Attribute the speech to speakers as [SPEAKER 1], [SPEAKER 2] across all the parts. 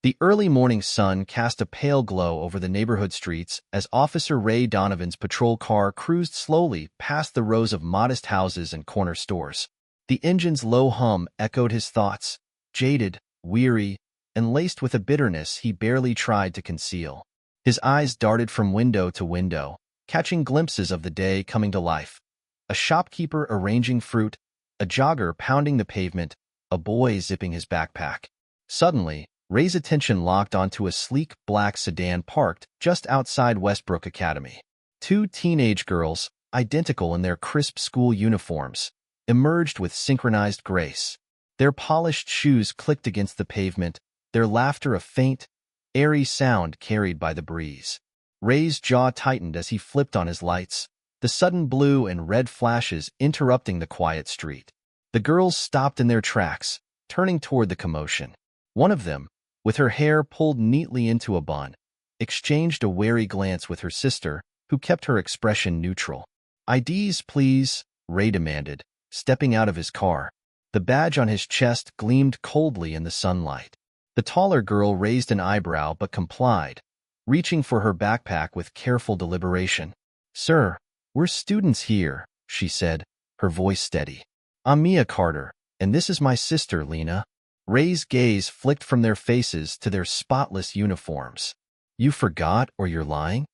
[SPEAKER 1] The early morning sun cast a pale glow over the neighborhood streets as Officer Ray Donovan's patrol car cruised slowly past the rows of modest houses and corner stores. The engine's low hum echoed his thoughts, jaded, weary, and laced with a bitterness he barely tried to conceal. His eyes darted from window to window, catching glimpses of the day coming to life. A shopkeeper arranging fruit, a jogger pounding the pavement, a boy zipping his backpack. Suddenly, Ray's attention locked onto a sleek black sedan parked just outside Westbrook Academy. Two teenage girls, identical in their crisp school uniforms, emerged with synchronized grace. Their polished shoes clicked against the pavement, their laughter a faint, airy sound carried by the breeze. Ray's jaw tightened as he flipped on his lights, the sudden blue and red flashes interrupting the quiet street. The girls stopped in their tracks, turning toward the commotion. One of them, with her hair pulled neatly into a bun, exchanged a wary glance with her sister, who kept her expression neutral. "IDs, please," Ray demanded, stepping out of his car. The badge on his chest gleamed coldly in the sunlight. The taller girl raised an eyebrow but complied, reaching for her backpack with careful deliberation. "Sir, we're students here," she said, her voice steady. "I'm Mia Carter, and this is my sister, Lena." Ray's gaze flicked from their faces to their spotless uniforms. "You forgot or you're lying?"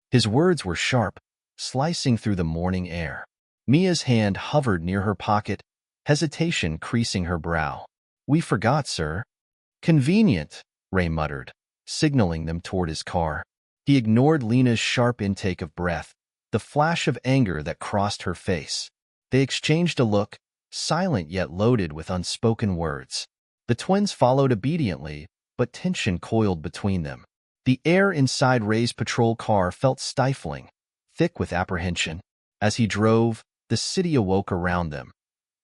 [SPEAKER 1] His words were sharp, slicing through the morning air. Mia's hand hovered near her pocket, hesitation creasing her brow. "We forgot, sir." "Convenient," Ray muttered, signaling them toward his car. He ignored Lena's sharp intake of breath, the flash of anger that crossed her face. They exchanged a look, silent yet loaded with unspoken words. The twins followed obediently, but tension coiled between them. The air inside Ray's patrol car felt stifling, thick with apprehension. As he drove, the city awoke around them.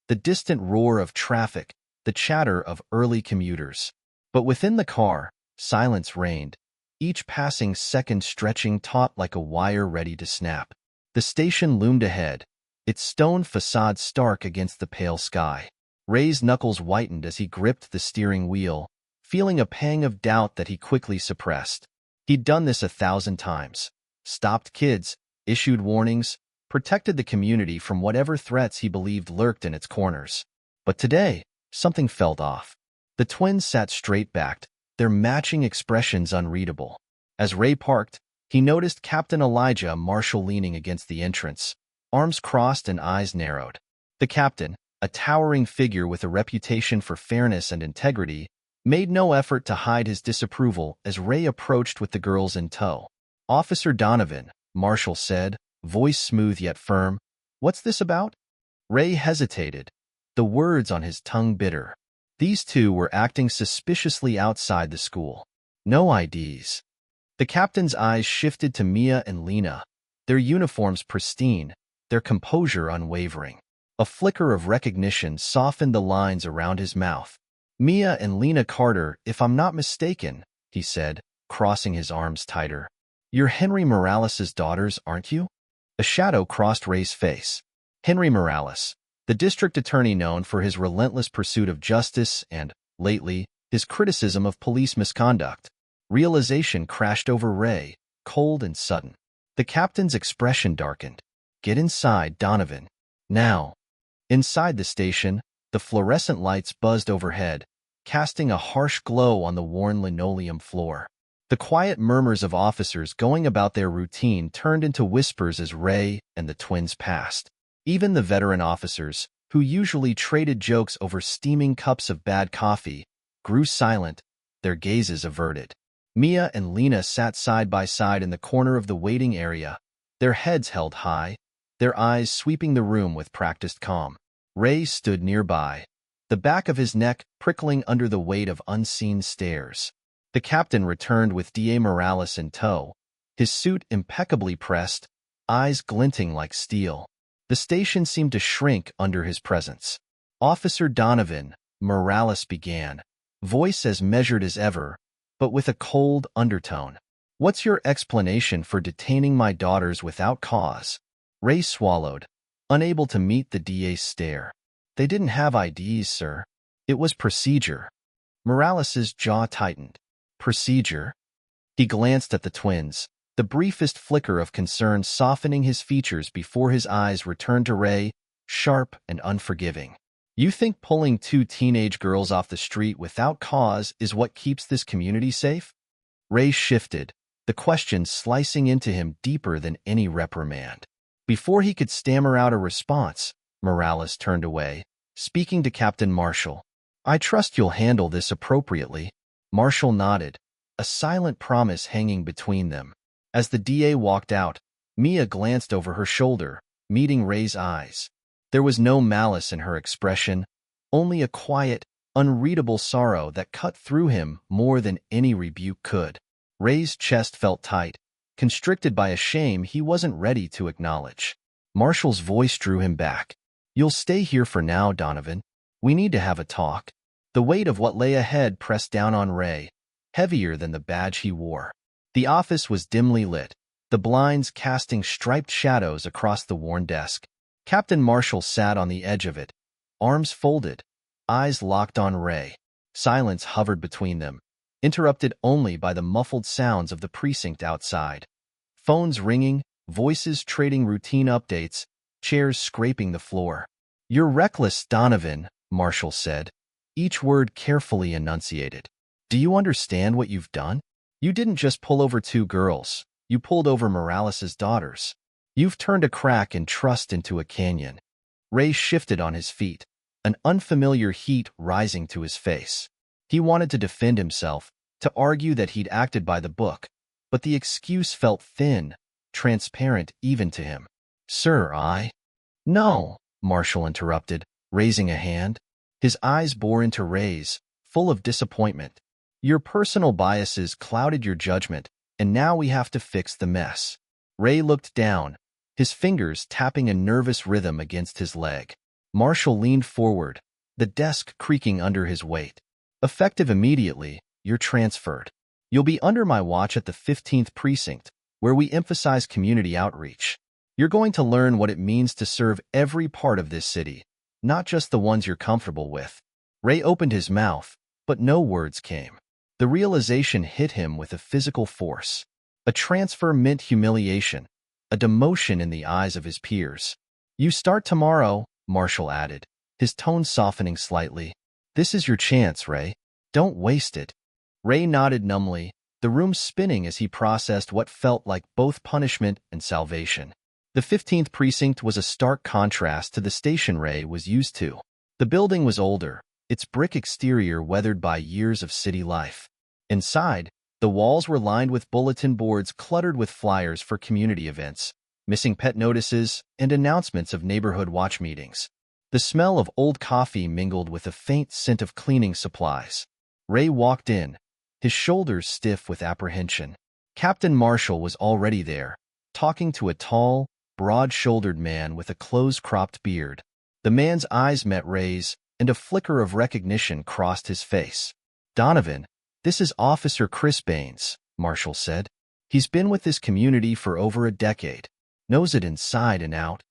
[SPEAKER 1] The distant roar of traffic, the chatter of early commuters. But within the car, silence reigned, each passing second stretching taut like a wire ready to snap. The station loomed ahead, its stone facade stark against the pale sky. Ray's knuckles whitened as he gripped the steering wheel, feeling a pang of doubt that he quickly suppressed. He'd done this 1,000 times. Stopped kids, issued warnings, protected the community from whatever threats he believed lurked in its corners. But today, something felt off. The twins sat straight-backed, their matching expressions unreadable. As Ray parked, he noticed Captain Elijah Marshall leaning against the entrance, arms crossed and eyes narrowed. The captain, a towering figure with a reputation for fairness and integrity, made no effort to hide his disapproval as Ray approached with the girls in tow. "Officer Donovan," Marshall said, voice smooth yet firm. "What's this about?" Ray hesitated, the words on his tongue bitter. These two were acting suspiciously outside the school. No IDs. The captain's eyes shifted to Mia and Lena, their uniforms pristine, their composure unwavering. A flicker of recognition softened the lines around his mouth. "Mia and Lena Carter, if I'm not mistaken," he said, crossing his arms tighter. "You're Henry Morales' daughters, aren't you?" A shadow crossed Ray's face. Henry Morales, the district attorney known for his relentless pursuit of justice and, lately, his criticism of police misconduct. Realization crashed over Ray, cold and sudden. The captain's expression darkened. "Get inside, Donovan. Now." Inside the station, the fluorescent lights buzzed overhead, casting a harsh glow on the worn linoleum floor. The quiet murmurs of officers going about their routine turned into whispers as Ray and the twins passed. Even the veteran officers, who usually traded jokes over steaming cups of bad coffee, grew silent, their gazes averted. Mia and Lena sat side by side in the corner of the waiting area, their heads held high, their eyes sweeping the room with practiced calm. Ray stood nearby, the back of his neck prickling under the weight of unseen stares. The captain returned with D.A. Morales in tow, his suit impeccably pressed, eyes glinting like steel. The station seemed to shrink under his presence. "Officer Donovan," Morales began, voice as measured as ever, but with a cold undertone. "What's your explanation for detaining my daughters without cause?" Ray swallowed, unable to meet the DA's stare. "They didn't have IDs, sir. It was procedure." Morales's jaw tightened. Procedure? He glanced at the twins, the briefest flicker of concern softening his features before his eyes returned to Ray, sharp and unforgiving. You think pulling two teenage girls off the street without cause is what keeps this community safe? Ray shifted, the question slicing into him deeper than any reprimand. Before he could stammer out a response, Morales turned away, speaking to Captain Marshall. I trust you'll handle this appropriately. Marshall nodded, a silent promise hanging between them. As the DA walked out, Mia glanced over her shoulder, meeting Ray's eyes. There was no malice in her expression, only a quiet, unreadable sorrow that cut through him more than any rebuke could. Ray's chest felt tight, constricted by a shame he wasn't ready to acknowledge. Marshall's voice drew him back. You'll stay here for now, Donovan. We need to have a talk. The weight of what lay ahead pressed down on Ray, heavier than the badge he wore. The office was dimly lit, the blinds casting striped shadows across the worn desk. Captain Marshall sat on the edge of it, arms folded, eyes locked on Ray. Silence hovered between them, interrupted only by the muffled sounds of the precinct outside. Phones ringing, voices trading routine updates, chairs scraping the floor. You're reckless, Donovan, Marshall said, each word carefully enunciated. Do you understand what you've done? You didn't just pull over two girls, you pulled over Morales' daughters. You've turned a crack in trust into a canyon. Ray shifted on his feet, an unfamiliar heat rising to his face. He wanted to defend himself, to argue that he'd acted by the book, but the excuse felt thin, transparent even to him. Sir, No, Marshall interrupted, raising a hand. His eyes bore into Ray's, full of disappointment. Your personal biases clouded your judgment, and now we have to fix the mess. Ray looked down, his fingers tapping a nervous rhythm against his leg. Marshall leaned forward, the desk creaking under his weight. Effective immediately, you're transferred. You'll be under my watch at the 15th Precinct, where we emphasize community outreach. You're going to learn what it means to serve every part of this city, not just the ones you're comfortable with. Ray opened his mouth, but no words came. The realization hit him with a physical force. A transfer meant humiliation, a demotion in the eyes of his peers. You start tomorrow, Marshall added, his tone softening slightly. This is your chance, Ray. Don't waste it. Ray nodded numbly, the room spinning as he processed what felt like both punishment and salvation. The 15th Precinct was a stark contrast to the station Ray was used to. The building was older, its brick exterior weathered by years of city life. Inside, the walls were lined with bulletin boards cluttered with flyers for community events, missing pet notices, and announcements of neighborhood watch meetings. The smell of old coffee mingled with a faint scent of cleaning supplies. Ray walked in, his shoulders stiff with apprehension. Captain Marshall was already there, talking to a tall, broad-shouldered man with a close-cropped beard. The man's eyes met Ray's, and a flicker of recognition crossed his face. Donovan, this is Officer Chris Baines, Marshall said. He's been with this community for over a decade, knows it inside and out.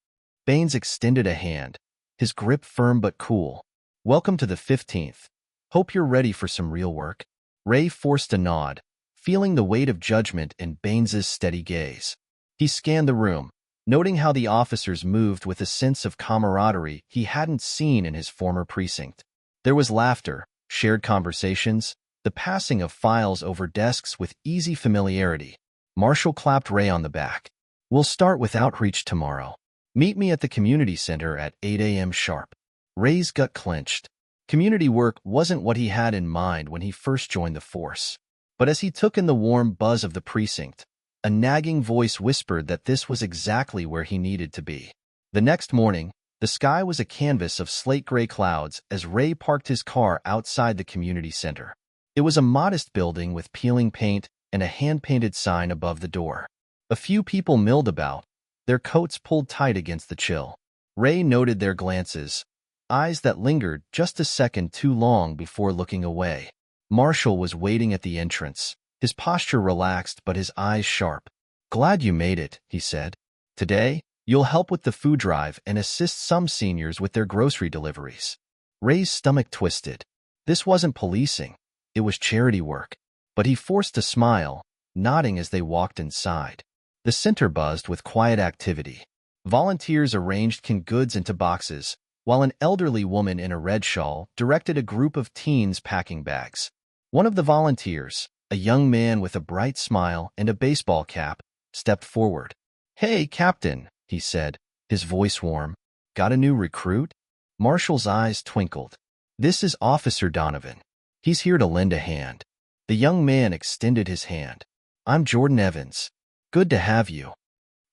[SPEAKER 1] Baines extended a hand, his grip firm but cool. Welcome to the 15th. Hope you're ready for some real work. Ray forced a nod, feeling the weight of judgment in Baines's steady gaze. He scanned the room, noting how the officers moved with a sense of camaraderie he hadn't seen in his former precinct. There was laughter, shared conversations, the passing of files over desks with easy familiarity. Marshall clapped Ray on the back. We'll start with outreach tomorrow. Meet me at the community center at 8 a.m. sharp. Ray's gut clenched. Community work wasn't what he had in mind when he first joined the force. But as he took in the warm buzz of the precinct, a nagging voice whispered that this was exactly where he needed to be. The next morning, the sky was a canvas of slate-gray clouds as Ray parked his car outside the community center. It was a modest building with peeling paint and a hand-painted sign above the door. A few people milled about, their coats pulled tight against the chill. Ray noted their glances, eyes that lingered just a second too long before looking away. Marshall was waiting at the entrance, his posture relaxed but his eyes sharp. Glad you made it, he said. Today, you'll help with the food drive and assist some seniors with their grocery deliveries. Ray's stomach twisted. This wasn't policing. It was charity work. but he forced a smile, nodding as they walked inside. The center buzzed with quiet activity. Volunteers arranged canned goods into boxes, while an elderly woman in a red shawl directed a group of teens packing bags. One of the volunteers, a young man with a bright smile and a baseball cap, stepped forward. "Hey, Captain," he said, his voice warm. "Got a new recruit?" Marshall's eyes twinkled. "This is Officer Donovan. He's here to lend a hand." The young man extended his hand. "I'm Jordan Evans. Good to have you."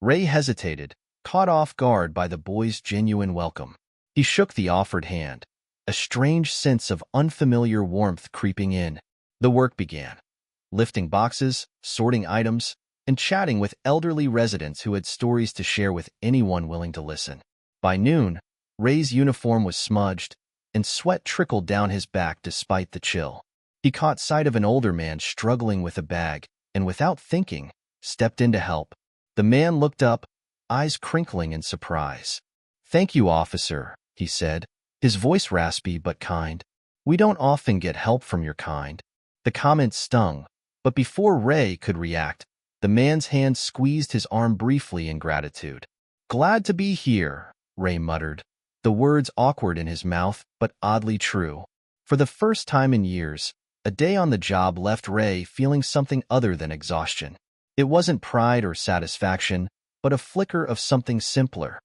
[SPEAKER 1] Ray hesitated, caught off guard by the boy's genuine welcome. He shook the offered hand, a strange sense of unfamiliar warmth creeping in. The work began, lifting boxes, sorting items, and chatting with elderly residents who had stories to share with anyone willing to listen. By noon, Ray's uniform was smudged, and sweat trickled down his back despite the chill. He caught sight of an older man struggling with a bag, and without thinking, stepped in to help. The man looked up, eyes crinkling in surprise. "Thank you, officer," he said, his voice raspy but kind. "We don't often get help from your kind." The comment stung, but before Ray could react, the man's hand squeezed his arm briefly in gratitude. "Glad to be here," Ray muttered, the words awkward in his mouth but oddly true. For the first time in years, a day on the job left Ray feeling something other than exhaustion. It wasn't pride or satisfaction, but a flicker of something simpler,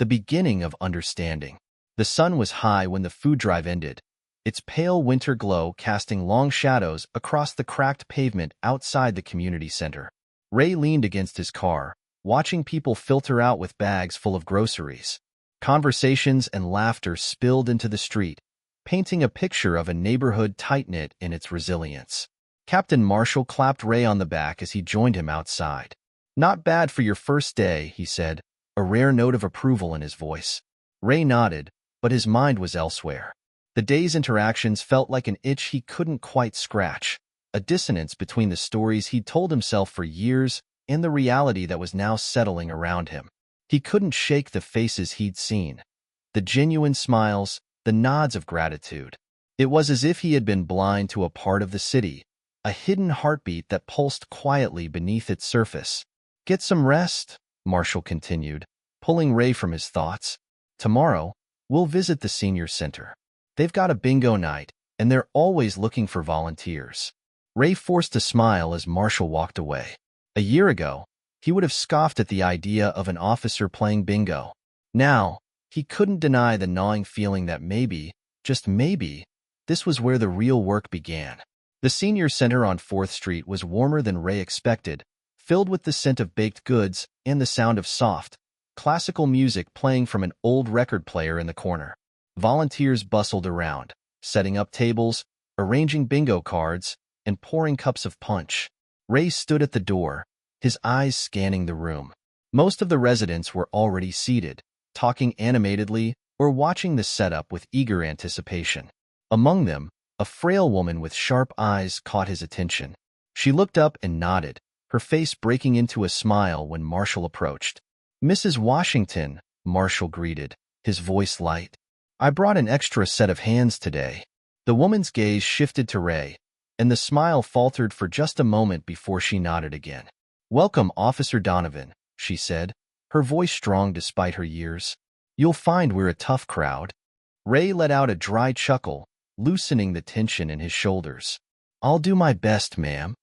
[SPEAKER 1] the beginning of understanding. The sun was high when the food drive ended, its pale winter glow casting long shadows across the cracked pavement outside the community center. Ray leaned against his car, watching people filter out with bags full of groceries. Conversations and laughter spilled into the street, painting a picture of a neighborhood tight-knit in its resilience. Captain Marshall clapped Ray on the back as he joined him outside. "Not bad for your first day," he said, a rare note of approval in his voice. Ray nodded, but his mind was elsewhere. The day's interactions felt like an itch he couldn't quite scratch, a dissonance between the stories he'd told himself for years and the reality that was now settling around him. He couldn't shake the faces he'd seen, the genuine smiles, the nods of gratitude. It was as if he had been blind to a part of the city, a hidden heartbeat that pulsed quietly beneath its surface. "Get some rest," Marshall continued, pulling Ray from his thoughts. "Tomorrow, we'll visit the senior center. They've got a bingo night, and they're always looking for volunteers." Ray forced a smile as Marshall walked away. A year ago, he would have scoffed at the idea of an officer playing bingo. Now, he couldn't deny the gnawing feeling that maybe, just maybe, this was where the real work began. The senior center on 4th Street was warmer than Ray expected, filled with the scent of baked goods and the sound of soft, classical music playing from an old record player in the corner. Volunteers bustled around, setting up tables, arranging bingo cards, and pouring cups of punch. Ray stood at the door, his eyes scanning the room. Most of the residents were already seated, talking animatedly or watching the setup with eager anticipation. Among them, a frail woman with sharp eyes caught his attention. She looked up and nodded, her face breaking into a smile when Marshall approached. "Mrs. Washington," Marshall greeted, his voice light. "I brought an extra set of hands today." The woman's gaze shifted to Ray, and the smile faltered for just a moment before she nodded again. "Welcome, Officer Donovan," she said, her voice strong despite her years. "You'll find we're a tough crowd." Ray let out a dry chuckle, loosening the tension in his shoulders. "I'll do my best, ma'am."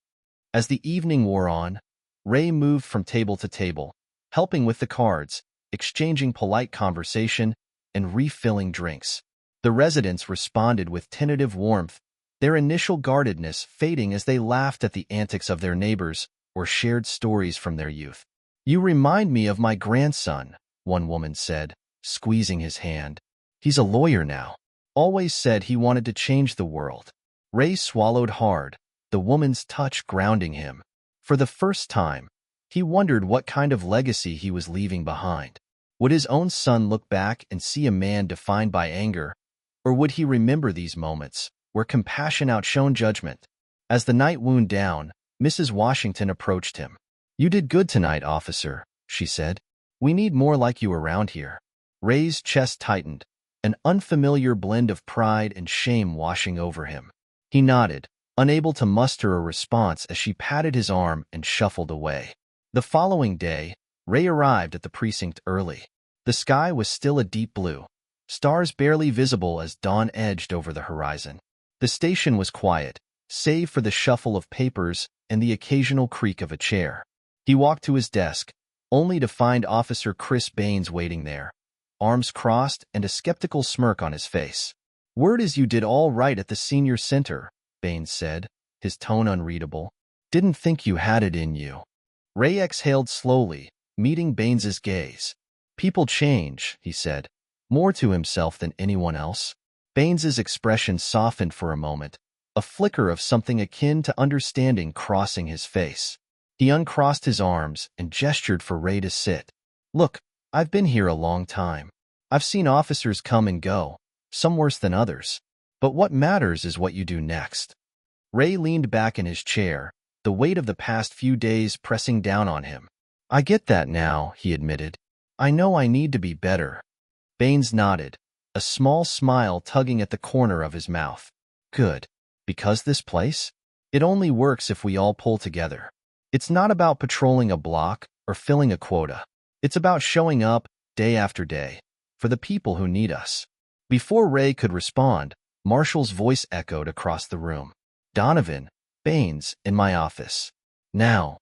[SPEAKER 1] As the evening wore on, Ray moved from table to table, helping with the cards, exchanging polite conversation, and refilling drinks. The residents responded with tentative warmth, their initial guardedness fading as they laughed at the antics of their neighbors or shared stories from their youth. "You remind me of my grandson," one woman said, squeezing his hand. "He's a lawyer now. Always said he wanted to change the world." Ray swallowed hard, the woman's touch grounding him. For the first time, he wondered what kind of legacy he was leaving behind. Would his own son look back and see a man defined by anger, or would he remember these moments, where compassion outshone judgment? As the night wound down, Mrs. Washington approached him. "You did good tonight, officer," she said. "We need more like you around here." Ray's chest tightened, an unfamiliar blend of pride and shame washing over him. He nodded, unable to muster a response as she patted his arm and shuffled away. The following day, Ray arrived at the precinct early. The sky was still a deep blue, stars barely visible as dawn edged over the horizon. The station was quiet, save for the shuffle of papers and the occasional creak of a chair. He walked to his desk, only to find Officer Chris Baines waiting there, arms crossed and a skeptical smirk on his face. "Word is you did all right at the senior center," Baines said, his tone unreadable. "Didn't think you had it in you." Ray exhaled slowly, meeting Baines's gaze. "People change," he said, more to himself than anyone else. Baines's expression softened for a moment, a flicker of something akin to understanding crossing his face. He uncrossed his arms and gestured for Ray to sit. "Look, I've been here a long time. I've seen officers come and go, some worse than others. But what matters is what you do next." Ray leaned back in his chair, the weight of the past few days pressing down on him. "I get that now," he admitted. "I know I need to be better." Baines nodded, a small smile tugging at the corner of his mouth. "Good. Because this place? It only works if we all pull together. It's not about patrolling a block or filling a quota. It's about showing up, day after day, for the people who need us." Before Ray could respond, Marshall's voice echoed across the room. "Donovan, Baines, in my office. Now."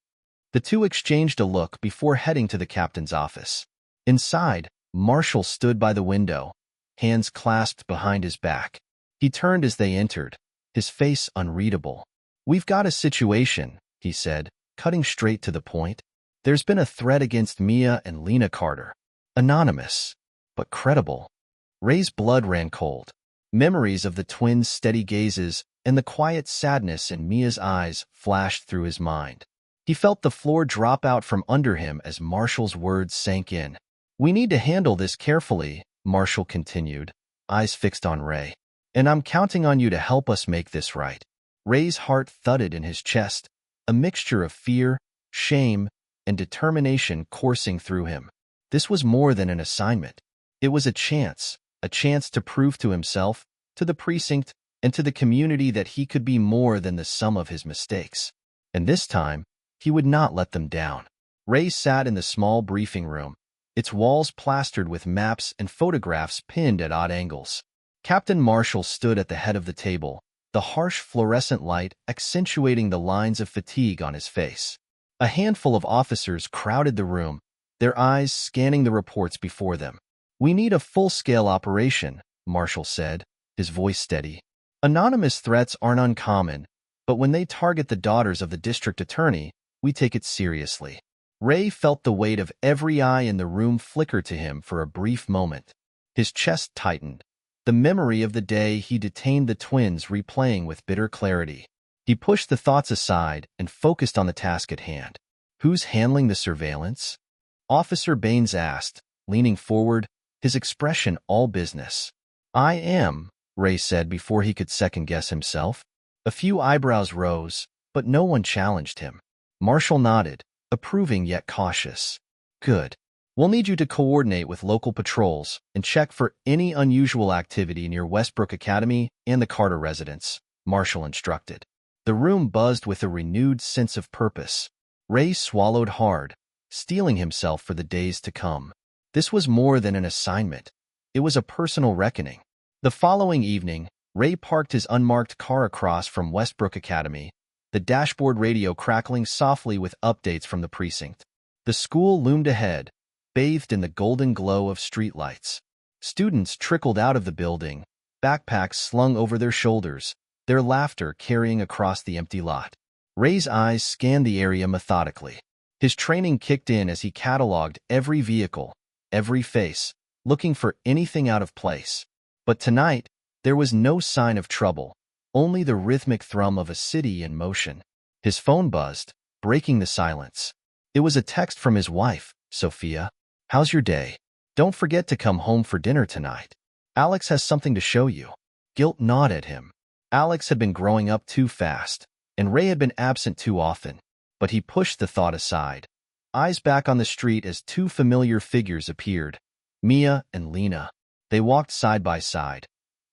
[SPEAKER 1] The two exchanged a look before heading to the captain's office. Inside, Marshall stood by the window, hands clasped behind his back. He turned as they entered, his face unreadable. "We've got a situation," he said, cutting straight to the point. "There's been a threat against Mia and Lena Carter. Anonymous, but credible." Ray's blood ran cold. Memories of the twins' steady gazes and the quiet sadness in Mia's eyes flashed through his mind. He felt the floor drop out from under him as Marshall's words sank in. "We need to handle this carefully," Marshall continued, eyes fixed on Ray. "And I'm counting on you to help us make this right." Ray's heart thudded in his chest, a mixture of fear, shame, and determination coursing through him. This was more than an assignment. It was a chance to prove to himself, to the precinct, and to the community that he could be more than the sum of his mistakes. And this time, he would not let them down. Ray sat in the small briefing room, its walls plastered with maps and photographs pinned at odd angles. Captain Marshall stood at the head of the table, the harsh fluorescent light accentuating the lines of fatigue on his face. A handful of officers crowded the room, their eyes scanning the reports before them. "We need a full-scale operation," Marshall said, his voice steady. "Anonymous threats aren't uncommon, but when they target the daughters of the district attorney, we take it seriously." Ray felt the weight of every eye in the room flicker to him for a brief moment. His chest tightened, the memory of the day he detained the twins replaying with bitter clarity. He pushed the thoughts aside and focused on the task at hand. "Who's handling the surveillance?" Officer Baines asked, leaning forward, his expression all business. "I am," Ray said before he could second-guess himself. A few eyebrows rose, but no one challenged him. Marshall nodded, approving yet cautious. "Good. We'll need you to coordinate with local patrols and check for any unusual activity near Westbrook Academy and the Carter residence," Marshall instructed. The room buzzed with a renewed sense of purpose. Ray swallowed hard, steeling himself for the days to come. This was more than an assignment. It was a personal reckoning. The following evening, Ray parked his unmarked car across from Westbrook Academy, the dashboard radio crackling softly with updates from the precinct. The school loomed ahead, bathed in the golden glow of streetlights. Students trickled out of the building, backpacks slung over their shoulders, their laughter carrying across the empty lot. Ray's eyes scanned the area methodically. His training kicked in as he cataloged every vehicle, every face, looking for anything out of place. But tonight, there was no sign of trouble, only the rhythmic thrum of a city in motion. His phone buzzed, breaking the silence. It was a text from his wife, Sophia. "How's your day? Don't forget to come home for dinner tonight. Alex has something to show you." Guilt gnawed at him. Alex had been growing up too fast, and Ray had been absent too often. But he pushed the thought aside, eyes back on the street as two familiar figures appeared, Mia and Lena. They walked side by side,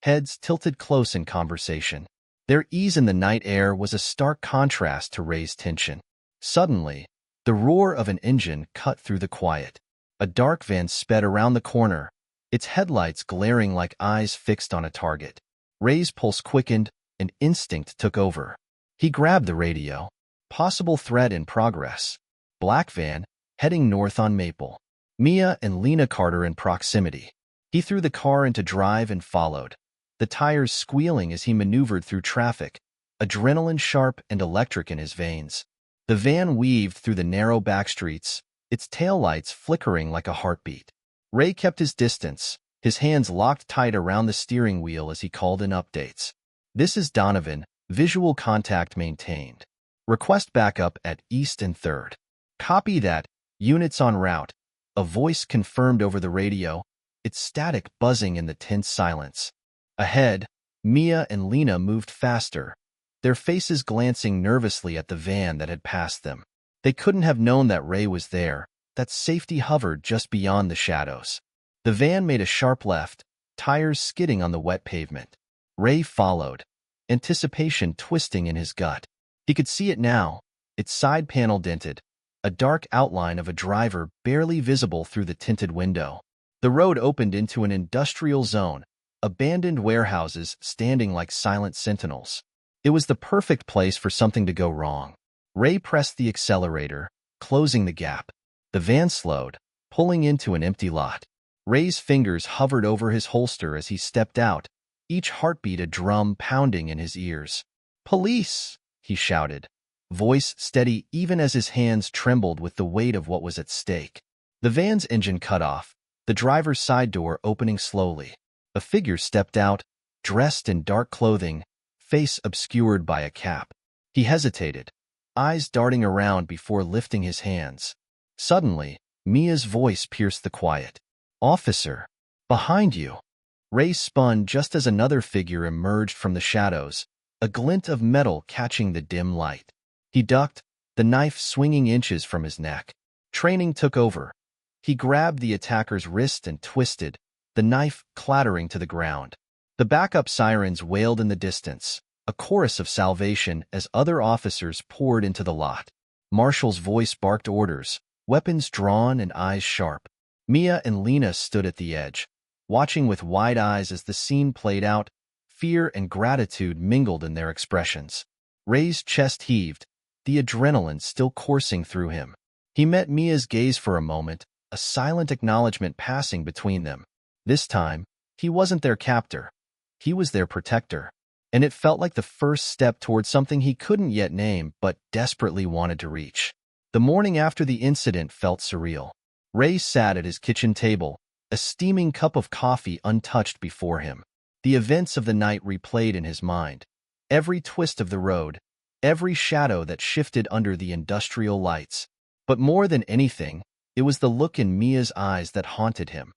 [SPEAKER 1] heads tilted close in conversation. Their ease in the night air was a stark contrast to Ray's tension. Suddenly, the roar of an engine cut through the quiet. A dark van sped around the corner, its headlights glaring like eyes fixed on a target. Ray's pulse quickened, and instinct took over. He grabbed the radio. Possible threat in progress. Black van, heading north on Maple. Mia and Lena Carter in proximity. He threw the car into drive and followed, the tires squealing as he maneuvered through traffic, adrenaline sharp and electric in his veins. The van weaved through the narrow backstreets, its taillights flickering like a heartbeat. Ray kept his distance, his hands locked tight around the steering wheel as he called in updates. "This is Donovan, visual contact maintained. Request backup at East and 3rd. Copy that, units en route." A voice confirmed over the radio, its static buzzing in the tense silence. Ahead, Mia and Lena moved faster, their faces glancing nervously at the van that had passed them. They couldn't have known that Ray was there, that safety hovered just beyond the shadows. The van made a sharp left, tires skidding on the wet pavement. Ray followed, anticipation twisting in his gut. He could see it now, its side panel dented, a dark outline of a driver barely visible through the tinted window. The road opened into an industrial zone, abandoned warehouses standing like silent sentinels. It was the perfect place for something to go wrong. Ray pressed the accelerator, closing the gap. The van slowed, pulling into an empty lot. Ray's fingers hovered over his holster as he stepped out, each heartbeat a drum pounding in his ears. "Police!" he shouted, voice steady even as his hands trembled with the weight of what was at stake. The van's engine cut off, the driver's side door opening slowly. A figure stepped out, dressed in dark clothing, face obscured by a cap. He hesitated, eyes darting around before lifting his hands. Suddenly, Mia's voice pierced the quiet. "Officer, behind you." Ray spun just as another figure emerged from the shadows, a glint of metal catching the dim light. He ducked, the knife swinging inches from his neck. Training took over. He grabbed the attacker's wrist and twisted, the knife clattering to the ground. The backup sirens wailed in the distance, a chorus of salvation as other officers poured into the lot. Marshall's voice barked orders, weapons drawn and eyes sharp. Mia and Lena stood at the edge, watching with wide eyes as the scene played out. Fear and gratitude mingled in their expressions. Ray's chest heaved, the adrenaline still coursing through him. He met Mia's gaze for a moment, a silent acknowledgement passing between them. This time, he wasn't their captor. He was their protector. And it felt like the first step toward something he couldn't yet name but desperately wanted to reach. The morning after the incident felt surreal. Ray sat at his kitchen table, a steaming cup of coffee untouched before him. The events of the night replayed in his mind. Every twist of the road, every shadow that shifted under the industrial lights. But more than anything, it was the look in Mia's eyes that haunted him.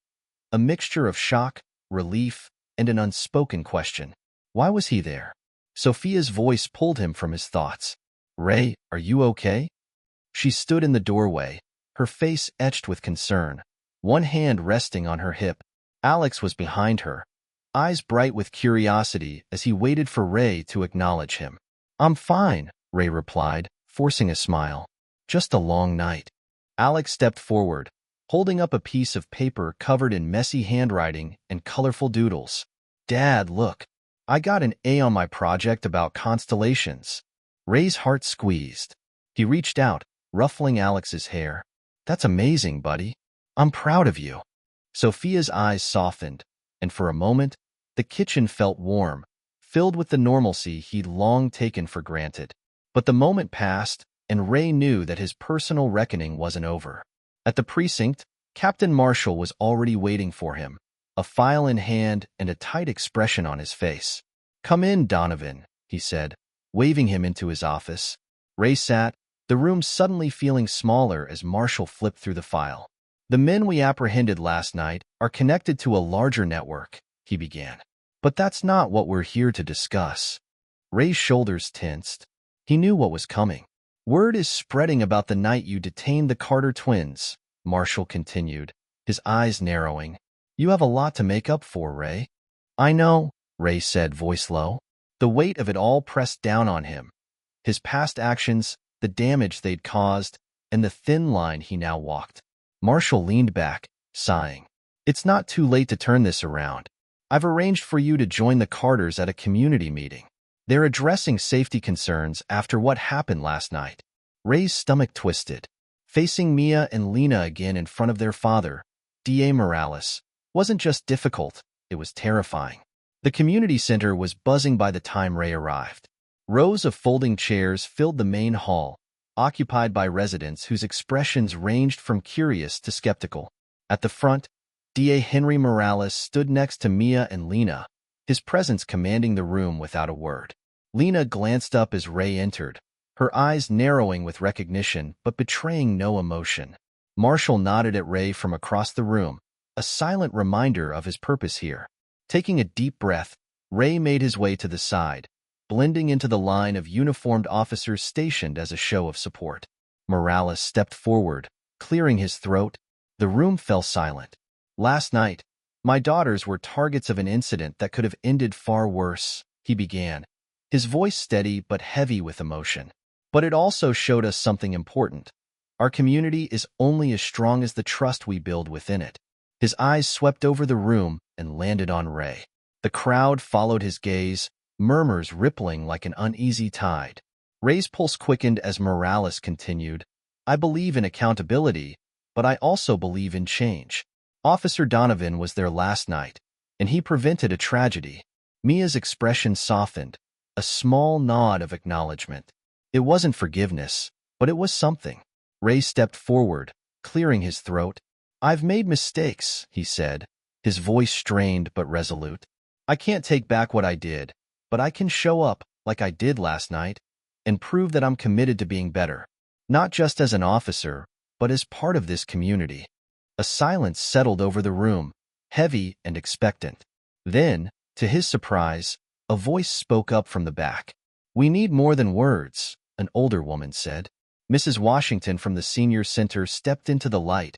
[SPEAKER 1] A mixture of shock, relief, and an unspoken question. Why was he there? Sophia's voice pulled him from his thoughts. "Ray, are you okay?" She stood in the doorway, her face etched with concern, one hand resting on her hip. Alex was behind her, eyes bright with curiosity as he waited for Ray to acknowledge him. "I'm fine," Ray replied, forcing a smile. "Just a long night." Alex stepped forward, holding up a piece of paper covered in messy handwriting and colorful doodles. "Dad, look. I got an A on my project about constellations." Ray's heart squeezed. He reached out, ruffling Alex's hair. "That's amazing, buddy. I'm proud of you." Sophia's eyes softened, and for a moment, the kitchen felt warm, filled with the normalcy he'd long taken for granted. But the moment passed, and Ray knew that his personal reckoning wasn't over. At the precinct, Captain Marshall was already waiting for him, a file in hand and a tight expression on his face. "Come in, Donovan," he said, waving him into his office. Ray sat, the room suddenly feeling smaller as Marshall flipped through the file. "The men we apprehended last night are connected to a larger network," he began. "But that's not what we're here to discuss." Ray's shoulders tensed. He knew what was coming. "Word is spreading about the night you detained the Carter twins," Marshall continued, his eyes narrowing. "You have a lot to make up for, Ray." "I know," Ray said, voice low. The weight of it all pressed down on him. His past actions, the damage they'd caused, and the thin line he now walked. Marshall leaned back, sighing. It's not too late to turn this around. I've arranged for you to join the Carters at a community meeting. They're addressing safety concerns after what happened last night. Ray's stomach twisted. Facing Mia and Lena again in front of their father, D.A. Morales, wasn't just difficult, it was terrifying. The community center was buzzing by the time Ray arrived. Rows of folding chairs filled the main hall, occupied by residents whose expressions ranged from curious to skeptical. At the front, D.A. Henry Morales stood next to Mia and Lena, his presence commanding the room without a word. Lena glanced up as Ray entered, her eyes narrowing with recognition but betraying no emotion. Marshall nodded at Ray from across the room, a silent reminder of his purpose here. Taking a deep breath, Ray made his way to the side, blending into the line of uniformed officers stationed as a show of support. Morales stepped forward, clearing his throat. The room fell silent. Last night, my daughters were targets of an incident that could have ended far worse, he began, his voice steady but heavy with emotion. But it also showed us something important. Our community is only as strong as the trust we build within it. His eyes swept over the room and landed on Ray. The crowd followed his gaze, murmurs rippling like an uneasy tide. Ray's pulse quickened as Morales continued, I believe in accountability, but I also believe in change. Officer Donovan was there last night, and he prevented a tragedy. Mia's expression softened, a small nod of acknowledgement. It wasn't forgiveness, but it was something. Ray stepped forward, clearing his throat. I've made mistakes, he said, his voice strained but resolute. I can't take back what I did, but I can show up, like I did last night, and prove that I'm committed to being better, not just as an officer, but as part of this community. A silence settled over the room, heavy and expectant. Then, to his surprise, a voice spoke up from the back. We need more than words, an older woman said. Mrs. Washington from the senior center stepped into the light,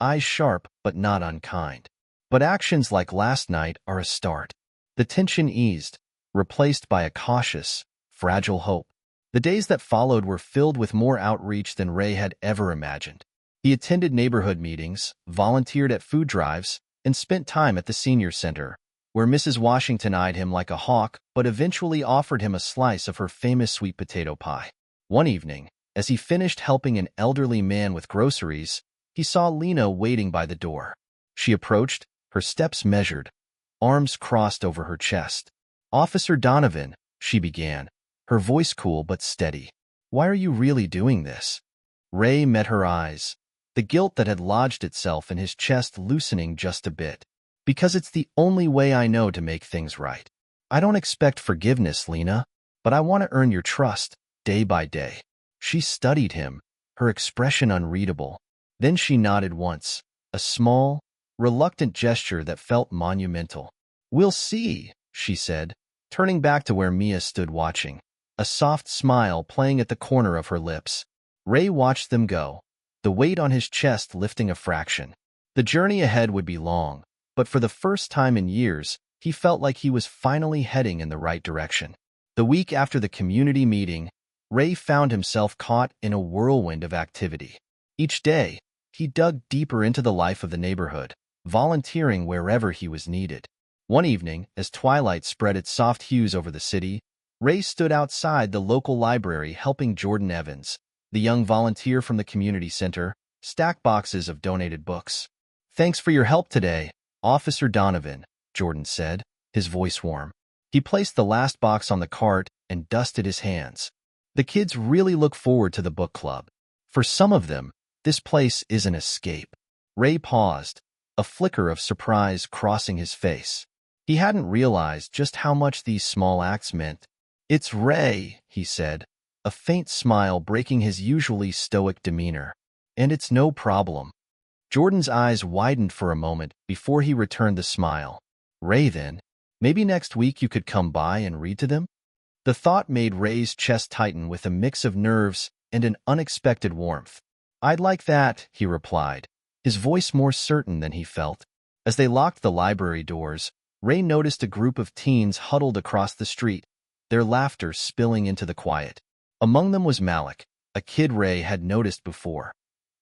[SPEAKER 1] eyes sharp but not unkind. But actions like last night are a start. The tension eased, replaced by a cautious, fragile hope. The days that followed were filled with more outreach than Ray had ever imagined. He attended neighborhood meetings, volunteered at food drives, and spent time at the senior center, where Mrs. Washington eyed him like a hawk but eventually offered him a slice of her famous sweet potato pie. One evening, as he finished helping an elderly man with groceries, he saw Lena waiting by the door. She approached, her steps measured, arms crossed over her chest. Officer Donovan, she began, her voice cool but steady. Why are you really doing this? Ray met her eyes, the guilt that had lodged itself in his chest loosening just a bit. Because it's the only way I know to make things right. I don't expect forgiveness, Lena, but I want to earn your trust, day by day. She studied him, her expression unreadable. Then she nodded once, a small, reluctant gesture that felt monumental. We'll see, she said, turning back to where Mia stood watching, a soft smile playing at the corner of her lips. Ray watched them go, the weight on his chest lifting a fraction. The journey ahead would be long, but for the first time in years, he felt like he was finally heading in the right direction. The week after the community meeting, Ray found himself caught in a whirlwind of activity. Each day, he dug deeper into the life of the neighborhood, volunteering wherever he was needed. One evening, as twilight spread its soft hues over the city, Ray stood outside the local library helping Jordan Evans, the young volunteer from the community center, stack boxes of donated books. Thanks for your help today, Officer Donovan, Jordan said, his voice warm. He placed the last box on the cart and dusted his hands. The kids really look forward to the book club. For some of them, this place is an escape. Ray paused, a flicker of surprise crossing his face. He hadn't realized just how much these small acts meant. It's Ray, he said, a faint smile breaking his usually stoic demeanor. And it's no problem. Jordan's eyes widened for a moment before he returned the smile. Ray, then, maybe next week you could come by and read to them? The thought made Ray's chest tighten with a mix of nerves and an unexpected warmth. I'd like that, he replied, his voice more certain than he felt. As they locked the library doors, Ray noticed a group of teens huddled across the street, their laughter spilling into the quiet. Among them was Malik, a kid Ray had noticed before.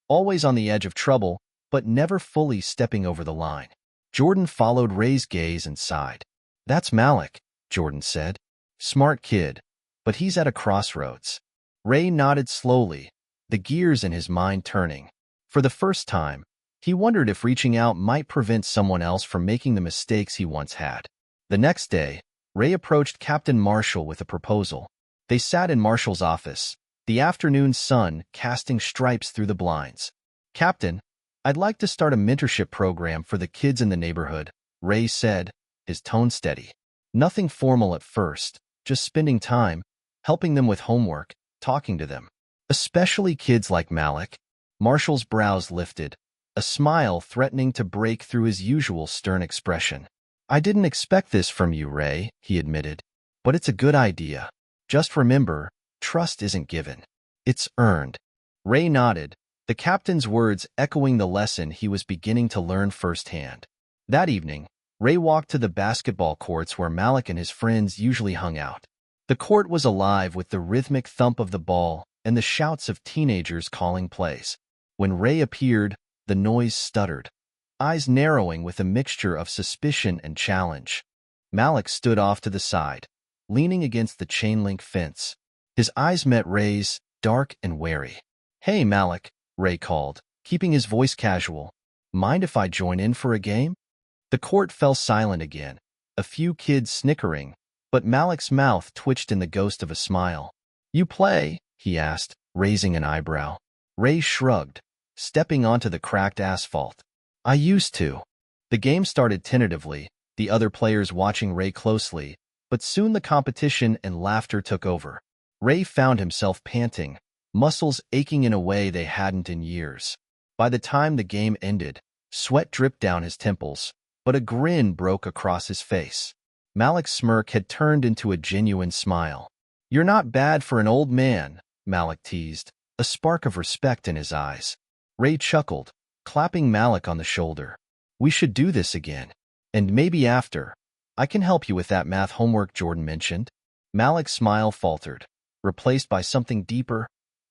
[SPEAKER 1] Always on the edge of trouble, but never fully stepping over the line. Jordan followed Ray's gaze and sighed. "That's Malik," Jordan said. "Smart kid, but he's at a crossroads." Ray nodded slowly, the gears in his mind turning. For the first time, he wondered if reaching out might prevent someone else from making the mistakes he once had. The next day, Ray approached Captain Marshall with a proposal. They sat in Marshall's office, the afternoon sun casting stripes through the blinds. "Captain, I'd like to start a mentorship program for the kids in the neighborhood," Ray said, his tone steady. "Nothing formal at first, just spending time, helping them with homework, talking to them. Especially kids like Malik." Marshall's brows lifted, a smile threatening to break through his usual stern expression. "I didn't expect this from you, Ray," he admitted, "but it's a good idea. Just remember, trust isn't given. It's earned." Ray nodded, the captain's words echoing the lesson he was beginning to learn firsthand. That evening, Ray walked to the basketball courts where Malik and his friends usually hung out. The court was alive with the rhythmic thump of the ball and the shouts of teenagers calling plays. When Ray appeared, the noise stuttered, eyes narrowing with a mixture of suspicion and challenge. Malik stood off to the side, leaning against the chain-link fence. His eyes met Ray's, dark and wary. "Hey, Malik," Ray called, keeping his voice casual. "Mind if I join in for a game?" The court fell silent again, a few kids snickering, but Malik's mouth twitched in the ghost of a smile. "You play?" he asked, raising an eyebrow. Ray shrugged, stepping onto the cracked asphalt. "I used to." The game started tentatively, the other players watching Ray closely, but soon the competition and laughter took over. Ray found himself panting, muscles aching in a way they hadn't in years. By the time the game ended, sweat dripped down his temples, but a grin broke across his face. Malik's smirk had turned into a genuine smile. "You're not bad for an old man," Malik teased, a spark of respect in his eyes. Ray chuckled, clapping Malik on the shoulder. "We should do this again. And maybe after. I can help you with that math homework Jordan mentioned." Malik's smile faltered, replaced by something deeper,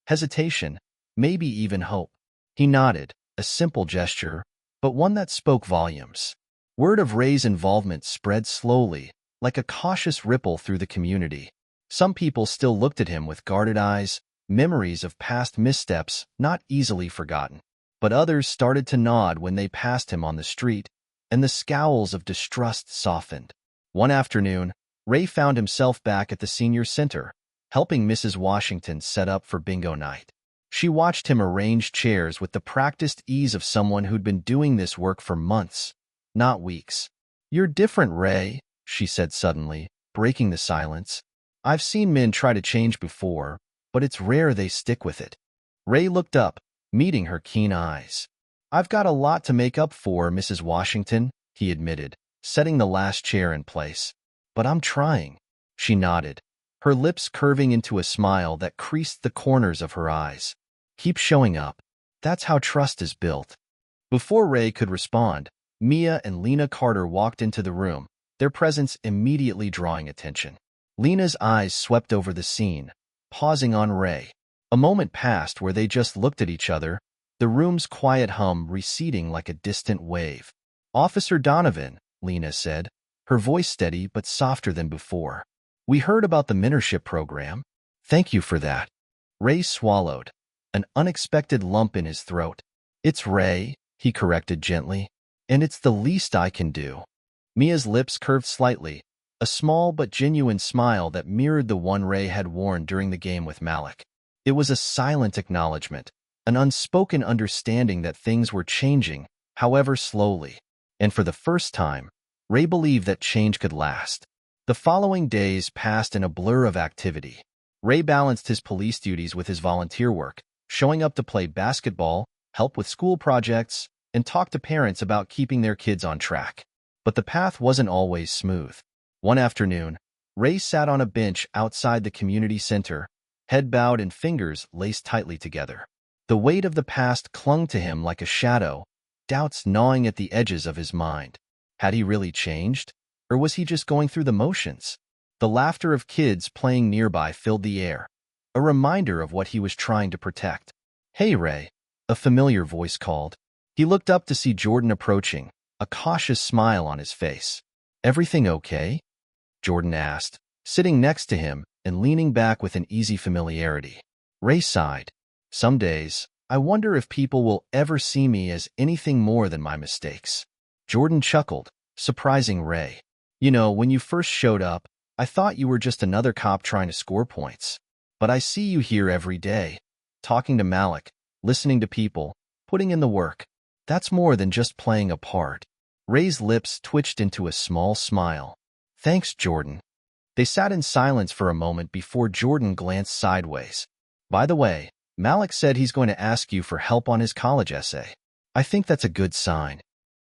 [SPEAKER 1] hesitation, maybe even hope. He nodded, a simple gesture, but one that spoke volumes. Word of Ray's involvement spread slowly, like a cautious ripple through the community. Some people still looked at him with guarded eyes, memories of past missteps not easily forgotten. But others started to nod when they passed him on the street, and the scowls of distrust softened. One afternoon, Ray found himself back at the senior center, helping Mrs. Washington set up for bingo night. She watched him arrange chairs with the practiced ease of someone who'd been doing this work for months, not weeks. "You're different, Ray," she said suddenly, breaking the silence. "I've seen men try to change before, but it's rare they stick with it." Ray looked up, meeting her keen eyes. "I've got a lot to make up for, Mrs. Washington," he admitted, setting the last chair in place. "But I'm trying." She nodded, her lips curving into a smile that creased the corners of her eyes. "Keep showing up. That's how trust is built." Before Ray could respond, Mia and Lena Carter walked into the room, their presence immediately drawing attention. Lena's eyes swept over the scene, pausing on Ray. A moment passed where they just looked at each other, the room's quiet hum receding like a distant wave. "Officer Donovan," Lena said, her voice steady but softer than before. "We heard about the mentorship program. Thank you for that." Ray swallowed, an unexpected lump in his throat. "It's Ray," he corrected gently, "and it's the least I can do." Mia's lips curved slightly, a small but genuine smile that mirrored the one Ray had worn during the game with Malik. It was a silent acknowledgement, an unspoken understanding that things were changing, however slowly. And for the first time, Ray believed that change could last. The following days passed in a blur of activity. Ray balanced his police duties with his volunteer work, showing up to play basketball, help with school projects, and talk to parents about keeping their kids on track. But the path wasn't always smooth. One afternoon, Ray sat on a bench outside the community center, head bowed and fingers laced tightly together. The weight of the past clung to him like a shadow, doubts gnawing at the edges of his mind. Had he really changed? Or was he just going through the motions? The laughter of kids playing nearby filled the air, a reminder of what he was trying to protect. "Hey, Ray," a familiar voice called. He looked up to see Jordan approaching, a cautious smile on his face. "Everything okay?" Jordan asked, sitting next to him and leaning back with an easy familiarity. Ray sighed. "Some days, I wonder if people will ever see me as anything more than my mistakes." Jordan chuckled, surprising Ray. "You know, when you first showed up, I thought you were just another cop trying to score points. But I see you here every day, talking to Malik, listening to people, putting in the work. That's more than just playing a part." Ray's lips twitched into a small smile. "Thanks, Jordan." They sat in silence for a moment before Jordan glanced sideways. "By the way, Malik said he's going to ask you for help on his college essay. I think that's a good sign."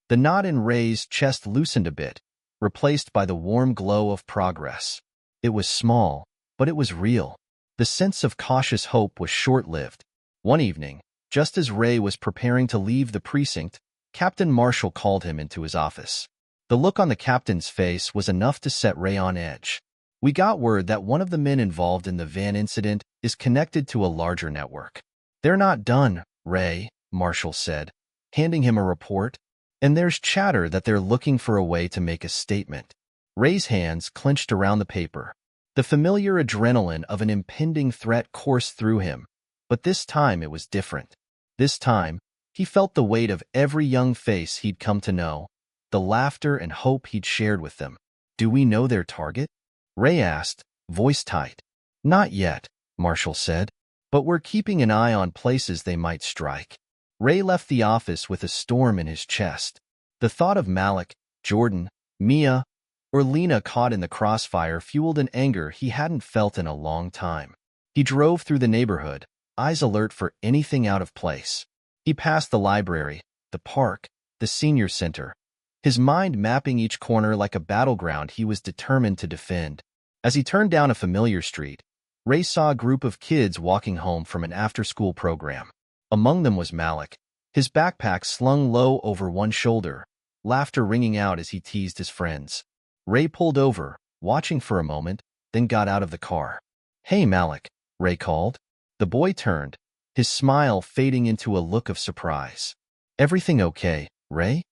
[SPEAKER 1] The knot in Ray's chest loosened a bit, replaced by the warm glow of progress. It was small, but it was real. The sense of cautious hope was short-lived. One evening, just as Ray was preparing to leave the precinct, Captain Marshall called him into his office. The look on the captain's face was enough to set Ray on edge. "We got word that one of the men involved in the van incident is connected to a larger network." "They're not done, Ray," Marshall said, handing him a report. "And there's chatter that they're looking for a way to make a statement." Ray's hands clenched around the paper. The familiar adrenaline of an impending threat coursed through him, but this time it was different. This time, he felt the weight of every young face he'd come to know, the laughter and hope he'd shared with them. "Do we know their target?" Ray asked, voice tight. "Not yet," Marshall said, "but we're keeping an eye on places they might strike." Ray left the office with a storm in his chest. The thought of Malik, Jordan, Mia, or Lena caught in the crossfire fueled an anger he hadn't felt in a long time. He drove through the neighborhood, eyes alert for anything out of place. He passed the library, the park, the senior center, his mind mapping each corner like a battleground he was determined to defend. As he turned down a familiar street, Ray saw a group of kids walking home from an after-school program. Among them was Malik, his backpack slung low over one shoulder, laughter ringing out as he teased his friends. Ray pulled over, watching for a moment, then got out of the car. "Hey, Malik," Ray called. The boy turned, his smile fading into a look of surprise. "Everything okay, Ray?"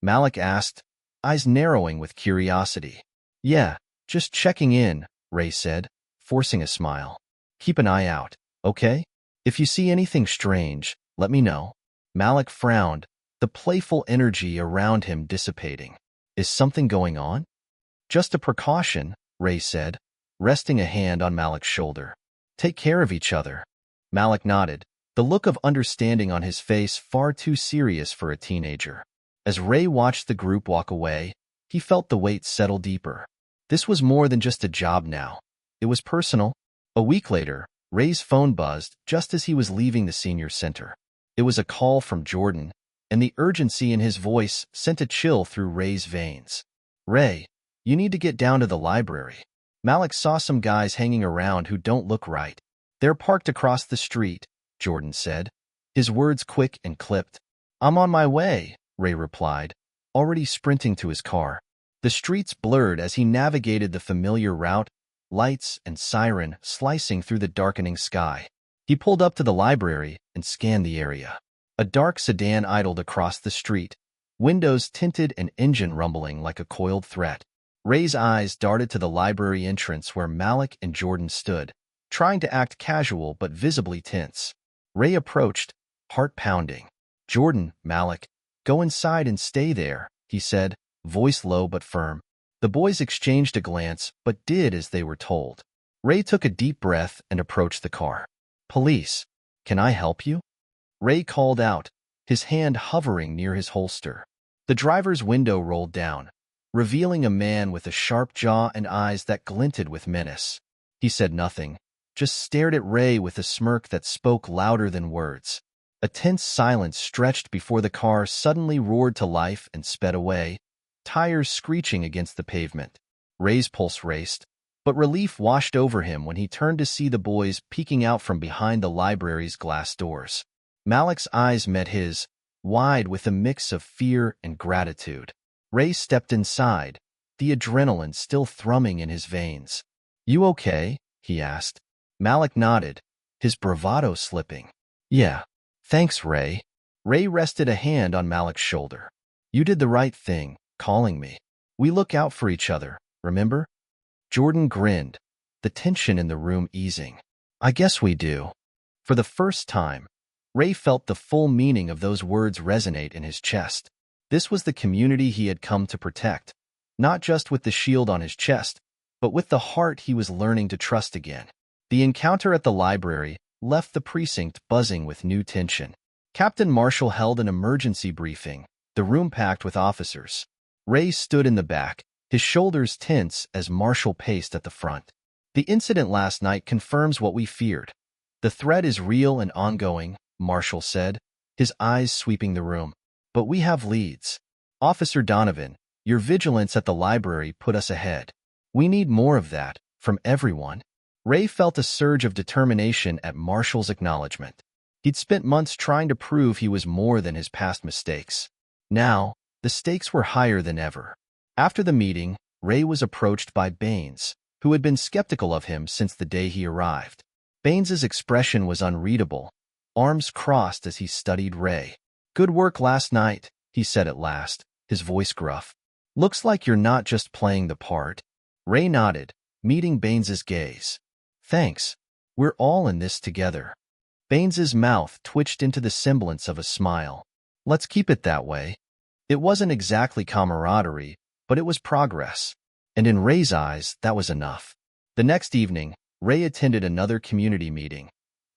[SPEAKER 1] Malik asked, eyes narrowing with curiosity. "Yeah, just checking in," Ray said, forcing a smile. "Keep an eye out, okay? If you see anything strange, let me know." Malik frowned, the playful energy around him dissipating. "Is something going on?" "Just a precaution," Ray said, resting a hand on Malik's shoulder. "Take care of each other." Malik nodded, the look of understanding on his face far too serious for a teenager. As Ray watched the group walk away, he felt the weight settle deeper. This was more than just a job now. It was personal. A week later, Ray's phone buzzed just as he was leaving the senior center. It was a call from Jordan, and the urgency in his voice sent a chill through Ray's veins. "Ray, you need to get down to the library. Malik saw some guys hanging around who don't look right. They're parked across the street," Jordan said, his words quick and clipped. "I'm on my way," Ray replied, already sprinting to his car. The streets blurred as he navigated the familiar route, lights and siren slicing through the darkening sky. He pulled up to the library and scanned the area. A dark sedan idled across the street, windows tinted and engine rumbling like a coiled threat. Ray's eyes darted to the library entrance where Malik and Jordan stood, trying to act casual but visibly tense. Ray approached, heart pounding. "Jordan, Malik, go inside and stay there," he said, voice low but firm. The boys exchanged a glance, but did as they were told. Ray took a deep breath and approached the car. "Police, can I help you?" Ray called out, his hand hovering near his holster. The driver's window rolled down, revealing a man with a sharp jaw and eyes that glinted with menace. He said nothing, just stared at Ray with a smirk that spoke louder than words. A tense silence stretched before the car suddenly roared to life and sped away, tires screeching against the pavement. Ray's pulse raced, but relief washed over him when he turned to see the boys peeking out from behind the library's glass doors. Malik's eyes met his, wide with a mix of fear and gratitude. Ray stepped inside, the adrenaline still thrumming in his veins. "You okay?" he asked. Malik nodded, his bravado slipping. "Yeah. Thanks, Ray." Ray rested a hand on Malik's shoulder. "You did the right thing, calling me. We look out for each other, remember?" Jordan grinned, the tension in the room easing. "I guess we do." For the first time, Ray felt the full meaning of those words resonate in his chest. This was the community he had come to protect, not just with the shield on his chest, but with the heart he was learning to trust again. The encounter at the library left the precinct buzzing with new tension. Captain Marshall held an emergency briefing, the room packed with officers. Ray stood in the back, his shoulders tense as Marshall paced at the front. "The incident last night confirms what we feared. The threat is real and ongoing," Marshall said, his eyes sweeping the room. "But we have leads. Officer Donovan, your vigilance at the library put us ahead. We need more of that, from everyone." Ray felt a surge of determination at Marshall's acknowledgement. He'd spent months trying to prove he was more than his past mistakes. Now, the stakes were higher than ever. After the meeting, Ray was approached by Baines, who had been skeptical of him since the day he arrived. Baines's expression was unreadable, arms crossed as he studied Ray. "Good work last night," he said at last, his voice gruff. "Looks like you're not just playing the part." Ray nodded, meeting Baines's gaze. "Thanks. We're all in this together." Baines's mouth twitched into the semblance of a smile. "Let's keep it that way." It wasn't exactly camaraderie, but it was progress. And in Ray's eyes, that was enough. The next evening, Ray attended another community meeting,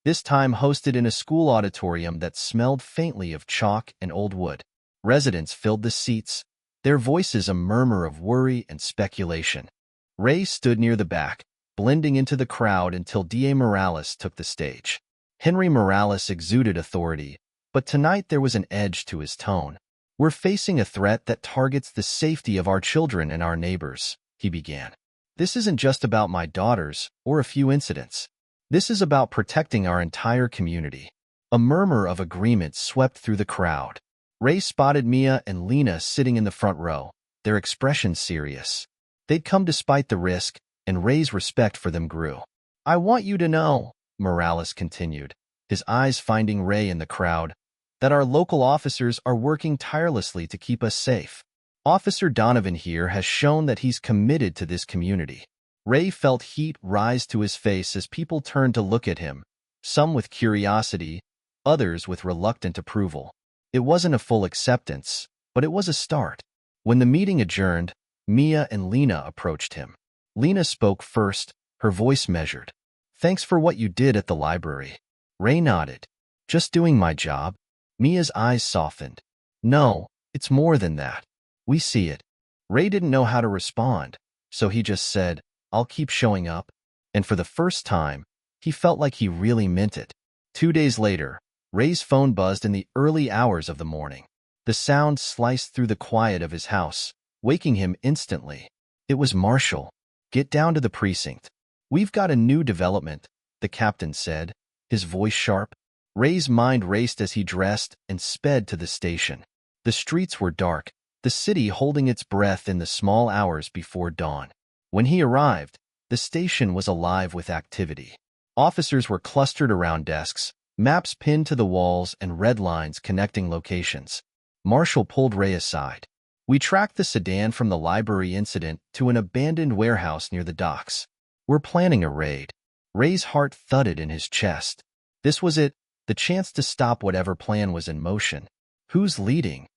[SPEAKER 1] this time hosted in a school auditorium that smelled faintly of chalk and old wood. Residents filled the seats, their voices a murmur of worry and speculation. Ray stood near the back, blending into the crowd until D.A. Morales took the stage. Henry Morales exuded authority, but tonight there was an edge to his tone. "We're facing a threat that targets the safety of our children and our neighbors," he began. "This isn't just about my daughters or a few incidents. This is about protecting our entire community." A murmur of agreement swept through the crowd. Ray spotted Mia and Lena sitting in the front row, their expressions serious. They'd come despite the risk, and Ray's respect for them grew. "I want you to know," Morales continued, his eyes finding Ray in the crowd, "that our local officers are working tirelessly to keep us safe. Officer Donovan here has shown that he's committed to this community." Ray felt heat rise to his face as people turned to look at him, some with curiosity, others with reluctant approval. It wasn't a full acceptance, but it was a start. When the meeting adjourned, Mia and Lena approached him. Lena spoke first, her voice measured. "Thanks for what you did at the library." Ray nodded. "Just doing my job." Mia's eyes softened. "No, it's more than that. We see it." Ray didn't know how to respond, so he just said, "I'll keep showing up." And for the first time, he felt like he really meant it. 2 days later, Ray's phone buzzed in the early hours of the morning. The sound sliced through the quiet of his house, waking him instantly. It was Marshall. "Get down to the precinct. We've got a new development," the captain said, his voice sharp. Ray's mind raced as he dressed and sped to the station. The streets were dark, the city holding its breath in the small hours before dawn. When he arrived, the station was alive with activity. Officers were clustered around desks, maps pinned to the walls and red lines connecting locations. Marshall pulled Ray aside. "We tracked the sedan from the library incident to an abandoned warehouse near the docks. We're planning a raid." Ray's heart thudded in his chest. This was it, the chance to stop whatever plan was in motion. "Who's leading?"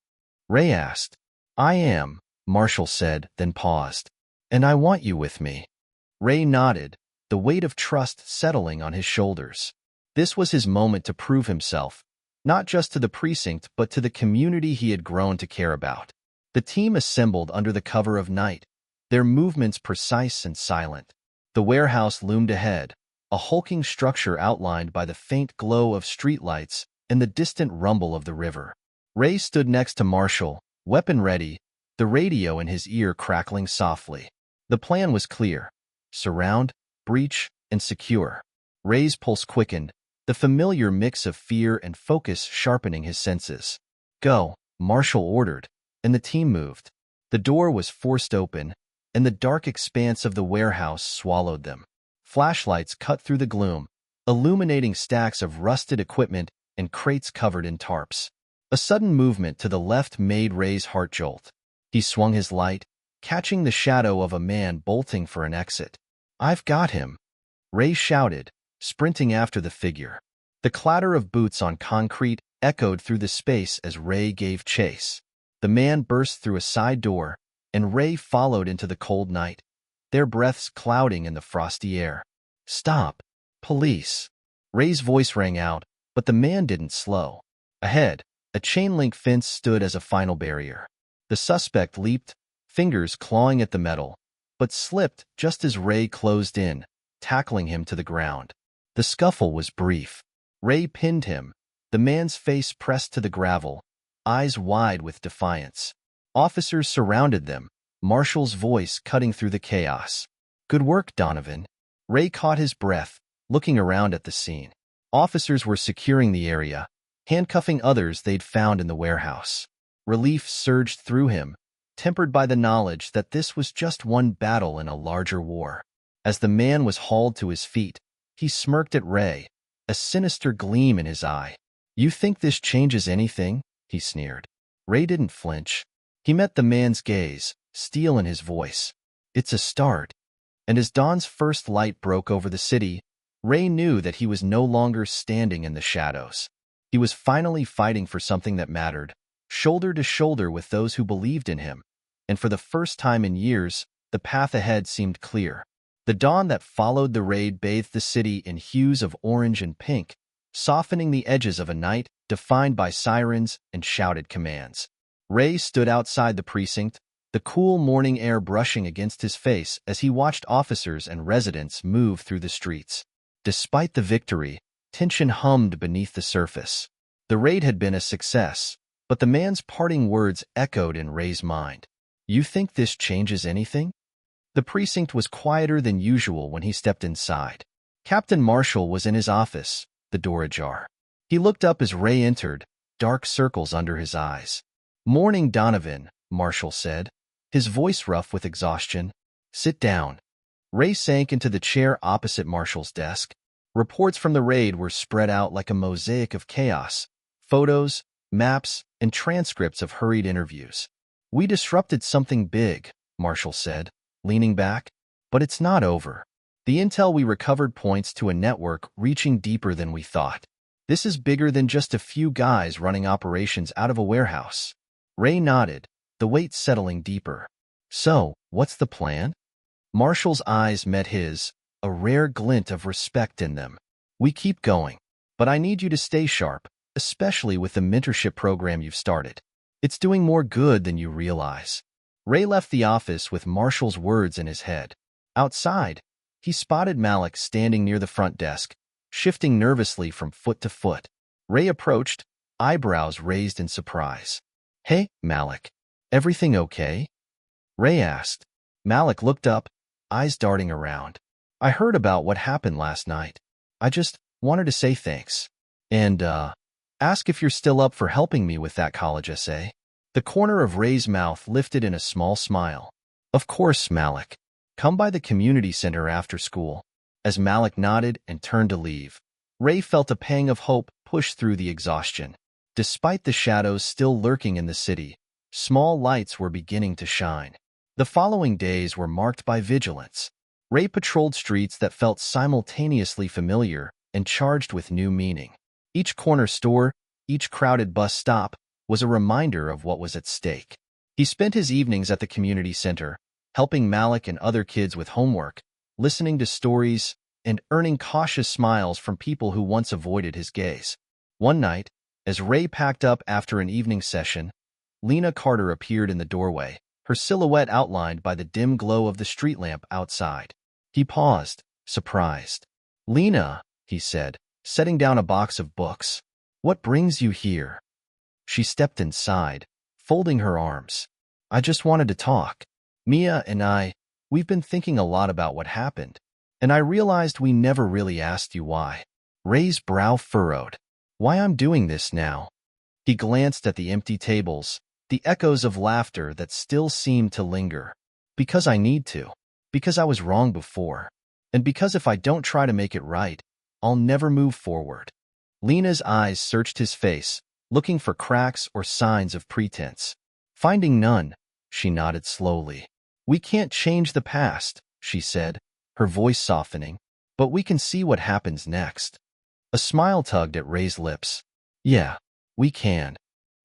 [SPEAKER 1] Ray asked. "I am," Marshall said, then paused. "And I want you with me." Ray nodded, the weight of trust settling on his shoulders. This was his moment to prove himself, not just to the precinct but to the community he had grown to care about. The team assembled under the cover of night, their movements precise and silent. The warehouse loomed ahead, a hulking structure outlined by the faint glow of streetlights and the distant rumble of the river. Ray stood next to Marshall, weapon ready, the radio in his ear crackling softly. The plan was clear: surround, breach, and secure. Ray's pulse quickened, the familiar mix of fear and focus sharpening his senses. "Go," Marshall ordered, and the team moved. The door was forced open, and the dark expanse of the warehouse swallowed them. Flashlights cut through the gloom, illuminating stacks of rusted equipment and crates covered in tarps. A sudden movement to the left made Ray's heart jolt. He swung his light, catching the shadow of a man bolting for an exit. "I've got him!" Ray shouted, sprinting after the figure. The clatter of boots on concrete echoed through the space as Ray gave chase. The man burst through a side door, and Ray followed into the cold night, their breaths clouding in the frosty air. "Stop! Police!" Ray's voice rang out, but the man didn't slow. Ahead, a chain-link fence stood as a final barrier. The suspect leaped, fingers clawing at the metal, but slipped just as Ray closed in, tackling him to the ground. The scuffle was brief. Ray pinned him, the man's face pressed to the gravel, eyes wide with defiance. Officers surrounded them, Marshall's voice cutting through the chaos. "Good work, Donovan." Ray caught his breath, looking around at the scene. Officers were securing the area, handcuffing others they'd found in the warehouse. Relief surged through him, tempered by the knowledge that this was just one battle in a larger war. As the man was hauled to his feet, he smirked at Ray, a sinister gleam in his eye. "You think this changes anything?" he sneered. Ray didn't flinch. He met the man's gaze, steel in his voice. "It's a start." And as dawn's first light broke over the city, Ray knew that he was no longer standing in the shadows. He was finally fighting for something that mattered, shoulder to shoulder with those who believed in him, and for the first time in years, the path ahead seemed clear. The dawn that followed the raid bathed the city in hues of orange and pink, softening the edges of a night defined by sirens and shouted commands. Ray stood outside the precinct, the cool morning air brushing against his face as he watched officers and residents move through the streets. Despite the victory, tension hummed beneath the surface. The raid had been a success, but the man's parting words echoed in Ray's mind. "You think this changes anything?" The precinct was quieter than usual when he stepped inside. Captain Marshall was in his office, the door ajar. He looked up as Ray entered, dark circles under his eyes. "Morning, Donovan," Marshall said, his voice rough with exhaustion. "Sit down." Ray sank into the chair opposite Marshall's desk. Reports from the raid were spread out like a mosaic of chaos, photos, maps, and transcripts of hurried interviews. "We disrupted something big," Marshall said, leaning back. "But it's not over. The intel we recovered points to a network reaching deeper than we thought. This is bigger than just a few guys running operations out of a warehouse." Ray nodded, the weight settling deeper. "So, what's the plan?" Marshall's eyes met his, a rare glint of respect in them. "We keep going, but I need you to stay sharp, especially with the mentorship program you've started. It's doing more good than you realize." Ray left the office with Marshall's words in his head. Outside, he spotted Malik standing near the front desk, shifting nervously from foot to foot. Ray approached, eyebrows raised in surprise. "Hey, Malik, everything okay?" Ray asked. Malik looked up, eyes darting around. "I heard about what happened last night. I just wanted to say thanks. And, ask if you're still up for helping me with that college essay." The corner of Ray's mouth lifted in a small smile. "Of course, Malik. Come by the community center after school." As Malik nodded and turned to leave, Ray felt a pang of hope push through the exhaustion. Despite the shadows still lurking in the city, small lights were beginning to shine. The following days were marked by vigilance. Ray patrolled streets that felt simultaneously familiar and charged with new meaning. Each corner store, each crowded bus stop, was a reminder of what was at stake. He spent his evenings at the community center, helping Malik and other kids with homework, listening to stories, and earning cautious smiles from people who once avoided his gaze. One night, as Ray packed up after an evening session, Lena Carter appeared in the doorway, her silhouette outlined by the dim glow of the street lamp outside. He paused, surprised. "Lena," he said, setting down a box of books. "What brings you here?" She stepped inside, folding her arms. "I just wanted to talk. Mia and we've been thinking a lot about what happened, and I realized we never really asked you why." Ray's brow furrowed. "Why I'm doing this now?" He glanced at the empty tables, the echoes of laughter that still seemed to linger. Because I need to. Because I was wrong before. And because if I don't try to make it right, I'll never move forward. Lena's eyes searched his face, looking for cracks or signs of pretense. Finding none, she nodded slowly. We can't change the past, she said, her voice softening, but we can see what happens next. A smile tugged at Ray's lips. Yeah, we can.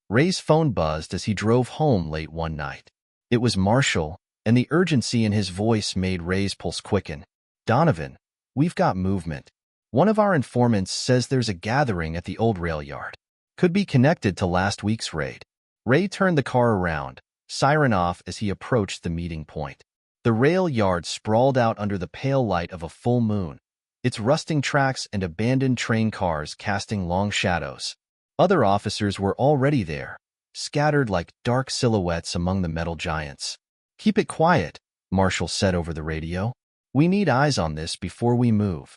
[SPEAKER 1] Ray's phone buzzed as he drove home late one night. It was Marshall, and the urgency in his voice made Ray's pulse quicken. Donovan, we've got movement. One of our informants says there's a gathering at the old rail yard. Could be connected to last week's raid. Ray turned the car around, siren off as he approached the meeting point. The rail yard sprawled out under the pale light of a full moon, its rusting tracks and abandoned train cars casting long shadows. Other officers were already there, scattered like dark silhouettes among the metal giants. Keep it quiet, Marshall said over the radio. We need eyes on this before we move.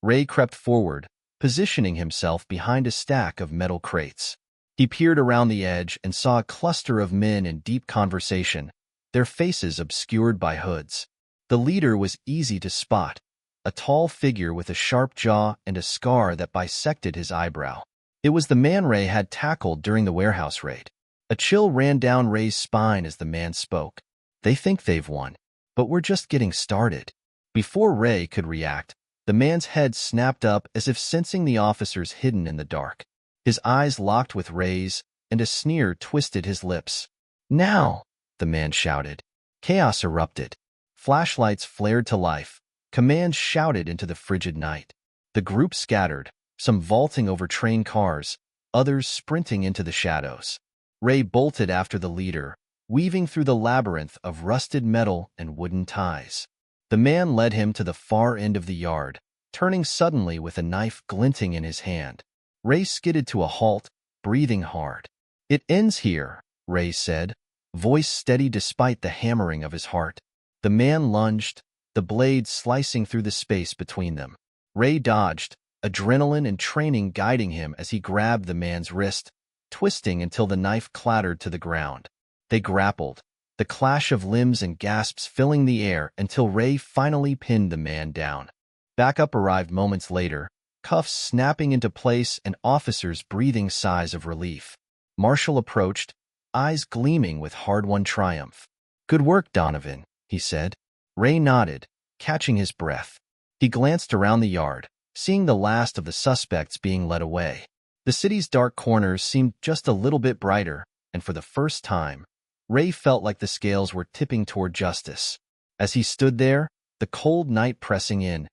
[SPEAKER 1] Ray crept forward, positioning himself behind a stack of metal crates. He peered around the edge and saw a cluster of men in deep conversation, their faces obscured by hoods. The leader was easy to spot, a tall figure with a sharp jaw and a scar that bisected his eyebrow. It was the man Ray had tackled during the warehouse raid. A chill ran down Ray's spine as the man spoke. They think they've won, but we're just getting started. Before Ray could react, the man's head snapped up as if sensing the officers hidden in the dark. His eyes locked with Ray's, and a sneer twisted his lips. Now, the man shouted. Chaos erupted. Flashlights flared to life. Commands shouted into the frigid night. The group scattered, some vaulting over train cars, others sprinting into the shadows. Ray bolted after the leader, weaving through the labyrinth of rusted metal and wooden ties. The man led him to the far end of the yard, turning suddenly with a knife glinting in his hand. Ray skidded to a halt, breathing hard. It ends here, Ray said, voice steady despite the hammering of his heart. The man lunged, the blade slicing through the space between them. Ray dodged, adrenaline and training guiding him as he grabbed the man's wrist, twisting until the knife clattered to the ground. They grappled, the clash of limbs and gasps filling the air until Ray finally pinned the man down. Backup arrived moments later, cuffs snapping into place and officers breathing sighs of relief. Marshall approached, eyes gleaming with hard-won triumph. Good work, Donovan, he said. Ray nodded, catching his breath. He glanced around the yard, seeing the last of the suspects being led away. The city's dark corners seemed just a little bit brighter, and for the first time, Ray felt like the scales were tipping toward justice. As he stood there, the cold night pressing in,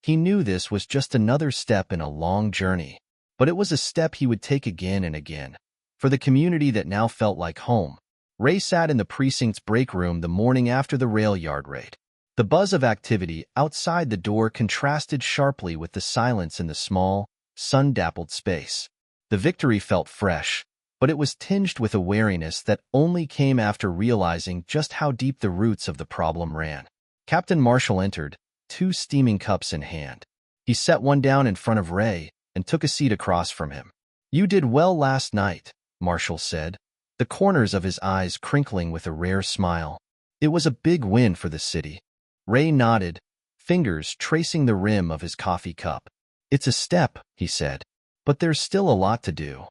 [SPEAKER 1] he knew this was just another step in a long journey. But it was a step he would take again and again. For the community that now felt like home. Ray sat in the precinct's break room the morning after the rail yard raid. The buzz of activity outside the door contrasted sharply with the silence in the small, sun-dappled space. The victory felt fresh, but it was tinged with a wariness that only came after realizing just how deep the roots of the problem ran. Captain Marshall entered, 2 steaming cups in hand. He set one down in front of Ray and took a seat across from him. You did well last night, Marshall said, the corners of his eyes crinkling with a rare smile. It was a big win for the city. Ray nodded, fingers tracing the rim of his coffee cup. It's a step, he said, but there's still a lot to do.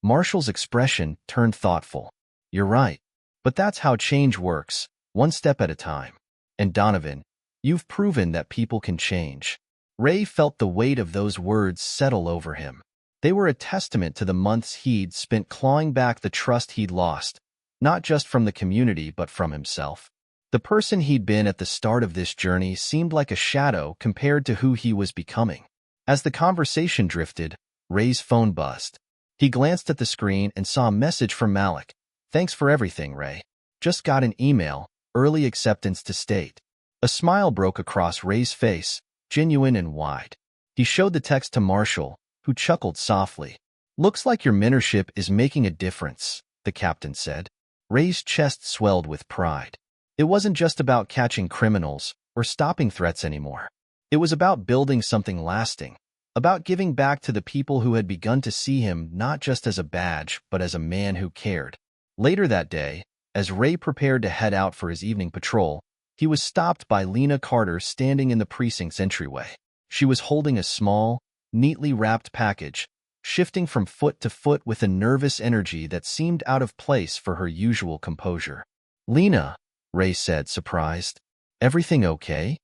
[SPEAKER 1] Marshall's expression turned thoughtful. You're right, but that's how change works, one step at a time. And Donovan, you've proven that people can change. Ray felt the weight of those words settle over him. They were a testament to the months he'd spent clawing back the trust he'd lost, not just from the community but from himself. The person he'd been at the start of this journey seemed like a shadow compared to who he was becoming. As the conversation drifted, Ray's phone buzzed. He glanced at the screen and saw a message from Malik. Thanks for everything, Ray. Just got an email, early acceptance to state. A smile broke across Ray's face, genuine and wide. He showed the text to Marshall, who chuckled softly. Looks like your mentorship is making a difference, the captain said. Ray's chest swelled with pride. It wasn't just about catching criminals or stopping threats anymore. It was about building something lasting, about giving back to the people who had begun to see him not just as a badge, but as a man who cared. Later that day, as Ray prepared to head out for his evening patrol, He was stopped by Lena Carter standing in the precinct's entryway. She was holding a small, neatly wrapped package, shifting from foot to foot with a nervous energy that seemed out of place for her usual composure. "Lena," Ray said, surprised. "Everything okay?"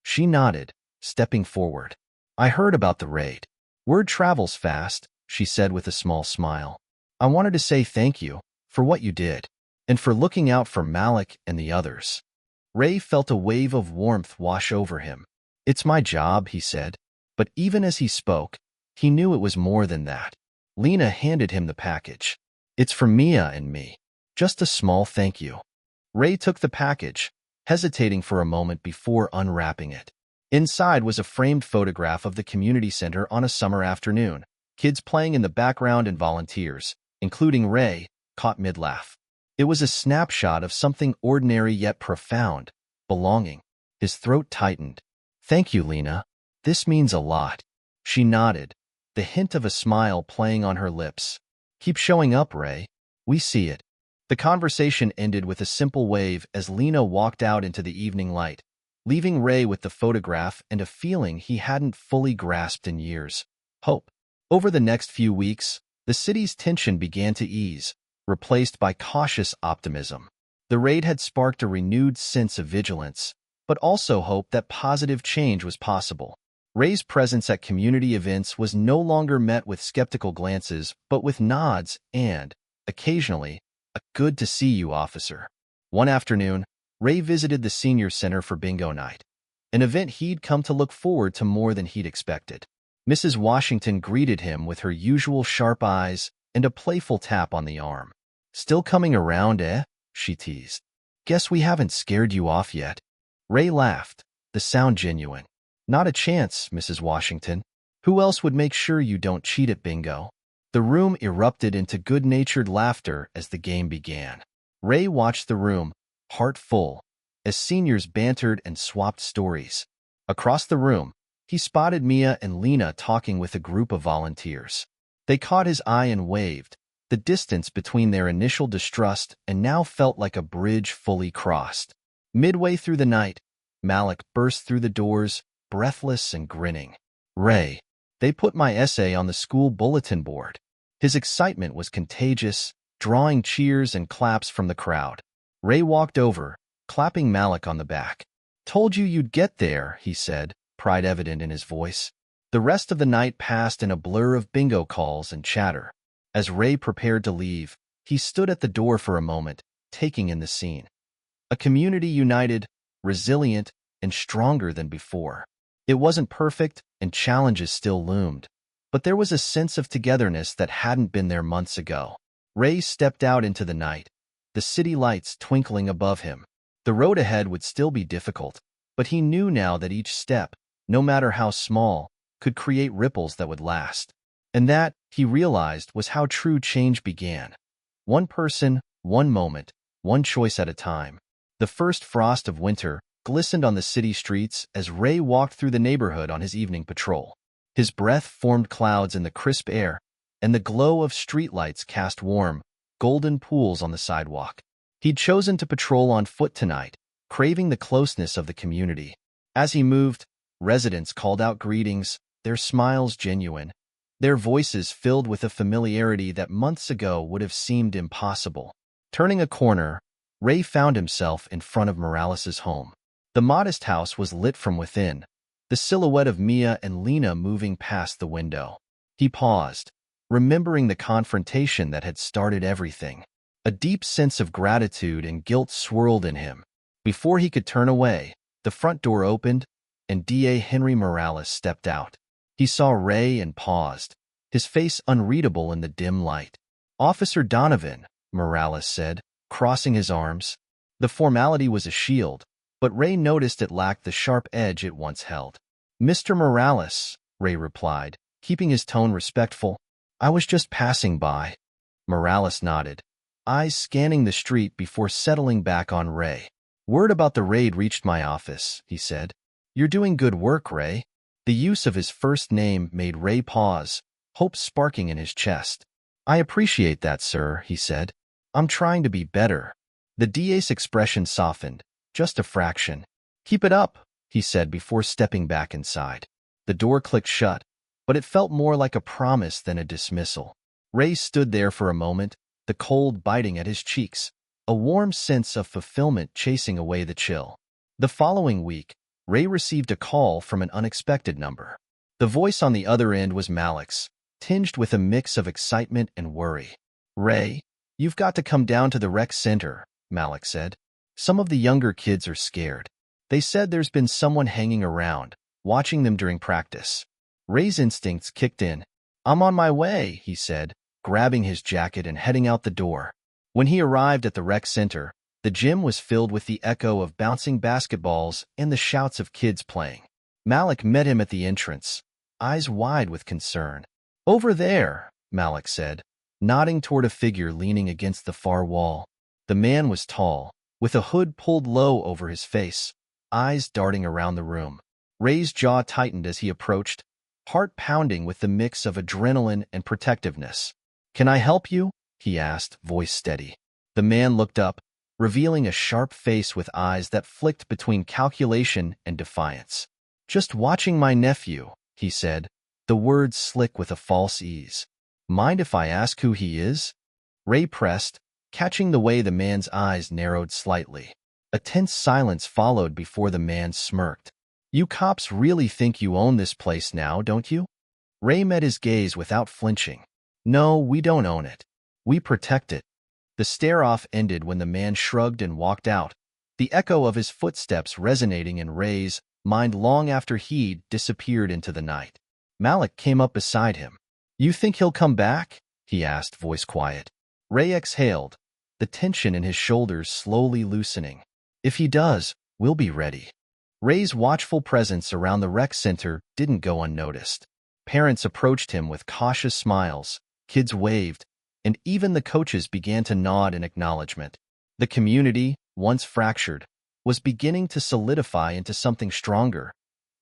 [SPEAKER 1] She nodded, stepping forward. "I heard about the raid. Word travels fast," she said with a small smile. "I wanted to say thank you for what you did, and for looking out for Malik and the others." Ray felt a wave of warmth wash over him. "It's my job," he said, but even as he spoke, he knew it was more than that. Lena handed him the package. "It's for Mia and me. Just a small thank you." Ray took the package, hesitating for a moment before unwrapping it. Inside was a framed photograph of the community center on a summer afternoon, kids playing in the background and volunteers, including Ray, caught mid-laugh. It was a snapshot of something ordinary yet profound, belonging. His throat tightened. "Thank you, Lena. This means a lot." She nodded, the hint of a smile playing on her lips. "Keep showing up, Ray. We see it." The conversation ended with a simple wave as Lena walked out into the evening light, leaving Ray with the photograph and a feeling he hadn't fully grasped in years: hope. Over the next few weeks, the city's tension began to ease, replaced by cautious optimism. The raid had sparked a renewed sense of vigilance, but also hope that positive change was possible. Ray's presence at community events was no longer met with skeptical glances, but with nods and, occasionally, a "good to see you, officer." One afternoon, Ray visited the senior center for bingo night, an event he'd come to look forward to more than he'd expected. Mrs. Washington greeted him with her usual sharp eyes and a playful tap on the arm. "Still coming around, eh?" she teased. "Guess we haven't scared you off yet." Ray laughed, the sound genuine. "Not a chance, Mrs. Washington. Who else would make sure you don't cheat at bingo?" The room erupted into good-natured laughter as the game began. Ray watched the room, heart full, as seniors bantered and swapped stories. Across the room, he spotted Mia and Lena talking with a group of volunteers. They caught his eye and waved, the distance between their initial distrust and now felt like a bridge fully crossed. Midway through the night, Malik burst through the doors, breathless and grinning. "Ray, they put my essay on the school bulletin board." His excitement was contagious, drawing cheers and claps from the crowd. Ray walked over, clapping Malik on the back. "Told you you'd get there," he said, pride evident in his voice. The rest of the night passed in a blur of bingo calls and chatter. As Ray prepared to leave, he stood at the door for a moment, taking in the scene. A community united, resilient, and stronger than before. It wasn't perfect, and challenges still loomed, but there was a sense of togetherness that hadn't been there months ago. Ray stepped out into the night, the city lights twinkling above him. The road ahead would still be difficult, but he knew now that each step, no matter how small, could create ripples that would last. And that, he realized, was how true change began. One person, one moment, one choice at a time. The first frost of winter glistened on the city streets as Ray walked through the neighborhood on his evening patrol. His breath formed clouds in the crisp air, and the glow of streetlights cast warm, golden pools on the sidewalk. He'd chosen to patrol on foot tonight, craving the closeness of the community. As he moved, residents called out greetings, their smiles genuine, their voices filled with a familiarity that months ago would have seemed impossible. Turning a corner, Ray found himself in front of Morales' home. The modest house was lit from within, the silhouette of Mia and Lena moving past the window. He paused, remembering the confrontation that had started everything. A deep sense of gratitude and guilt swirled in him. Before he could turn away, the front door opened, and DA Henry Morales stepped out. He saw Ray and paused, his face unreadable in the dim light. "Officer Donovan," Morales said, crossing his arms. The formality was a shield, but Ray noticed it lacked the sharp edge it once held. "Mr. Morales," Ray replied, keeping his tone respectful. "I was just passing by." Morales nodded, eyes scanning the street before settling back on Ray. "Word about the raid reached my office," he said. "You're doing good work, Ray." The use of his first name made Ray pause, hope sparking in his chest. "I appreciate that, sir," he said. "I'm trying to be better." The DA's expression softened, Just a fraction. Keep it up, he said before stepping back inside. The door clicked shut, but it felt more like a promise than a dismissal. Ray stood there for a moment, the cold biting at his cheeks, a warm sense of fulfillment chasing away the chill. The following week, Ray received a call from an unexpected number. The voice on the other end was Malik's, tinged with a mix of excitement and worry. "Ray, you've got to come down to the rec center," Malik said. "Some of the younger kids are scared. They said there's been someone hanging around, watching them during practice." Ray's instincts kicked in. "I'm on my way," he said, grabbing his jacket and heading out the door. When he arrived at the rec center, the gym was filled with the echo of bouncing basketballs and the shouts of kids playing. Malik met him at the entrance, eyes wide with concern. "Over there," Malik said, nodding toward a figure leaning against the far wall. The man was tall, with a hood pulled low over his face, eyes darting around the room. Ray's jaw tightened as he approached, heart pounding with the mix of adrenaline and protectiveness. "Can I help you?" he asked, voice steady. The man looked up, revealing a sharp face with eyes that flicked between calculation and defiance. "Just watching my nephew," he said, the words slick with a false ease. "Mind if I ask who he is?" Ray pressed, catching the way the man's eyes narrowed slightly. A tense silence followed before the man smirked. "You cops really think you own this place now, don't you?" Ray met his gaze without flinching. "No, we don't own it. We protect it." The stare-off ended when the man shrugged and walked out, the echo of his footsteps resonating in Ray's mind long after he'd disappeared into the night. Malik came up beside him. "You think he'll come back?" he asked, voice quiet. Ray exhaled, the tension in his shoulders slowly loosening. "If he does, we'll be ready." Ray's watchful presence around the rec center didn't go unnoticed. Parents approached him with cautious smiles, kids waved, and even the coaches began to nod in acknowledgement. The community, once fractured, was beginning to solidify into something stronger,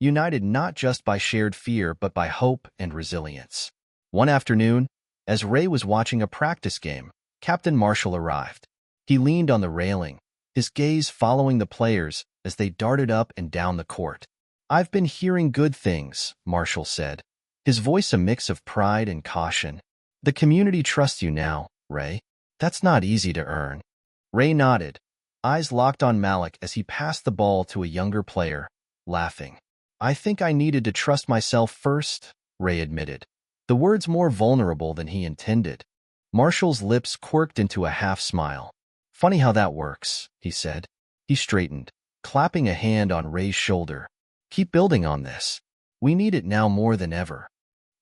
[SPEAKER 1] united not just by shared fear but by hope and resilience. One afternoon, as Ray was watching a practice game, Captain Marshall arrived. He leaned on the railing, his gaze following the players as they darted up and down the court. "I've been hearing good things," Marshall said, his voice a mix of pride and caution. "The community trusts you now, Ray. That's not easy to earn." Ray nodded, eyes locked on Malik as he passed the ball to a younger player, laughing. "I think I needed to trust myself first," Ray admitted, the words more vulnerable than he intended. Marshall's lips quirked into a half-smile. "Funny how that works," he said. He straightened, clapping a hand on Ray's shoulder. "Keep building on this. We need it now more than ever."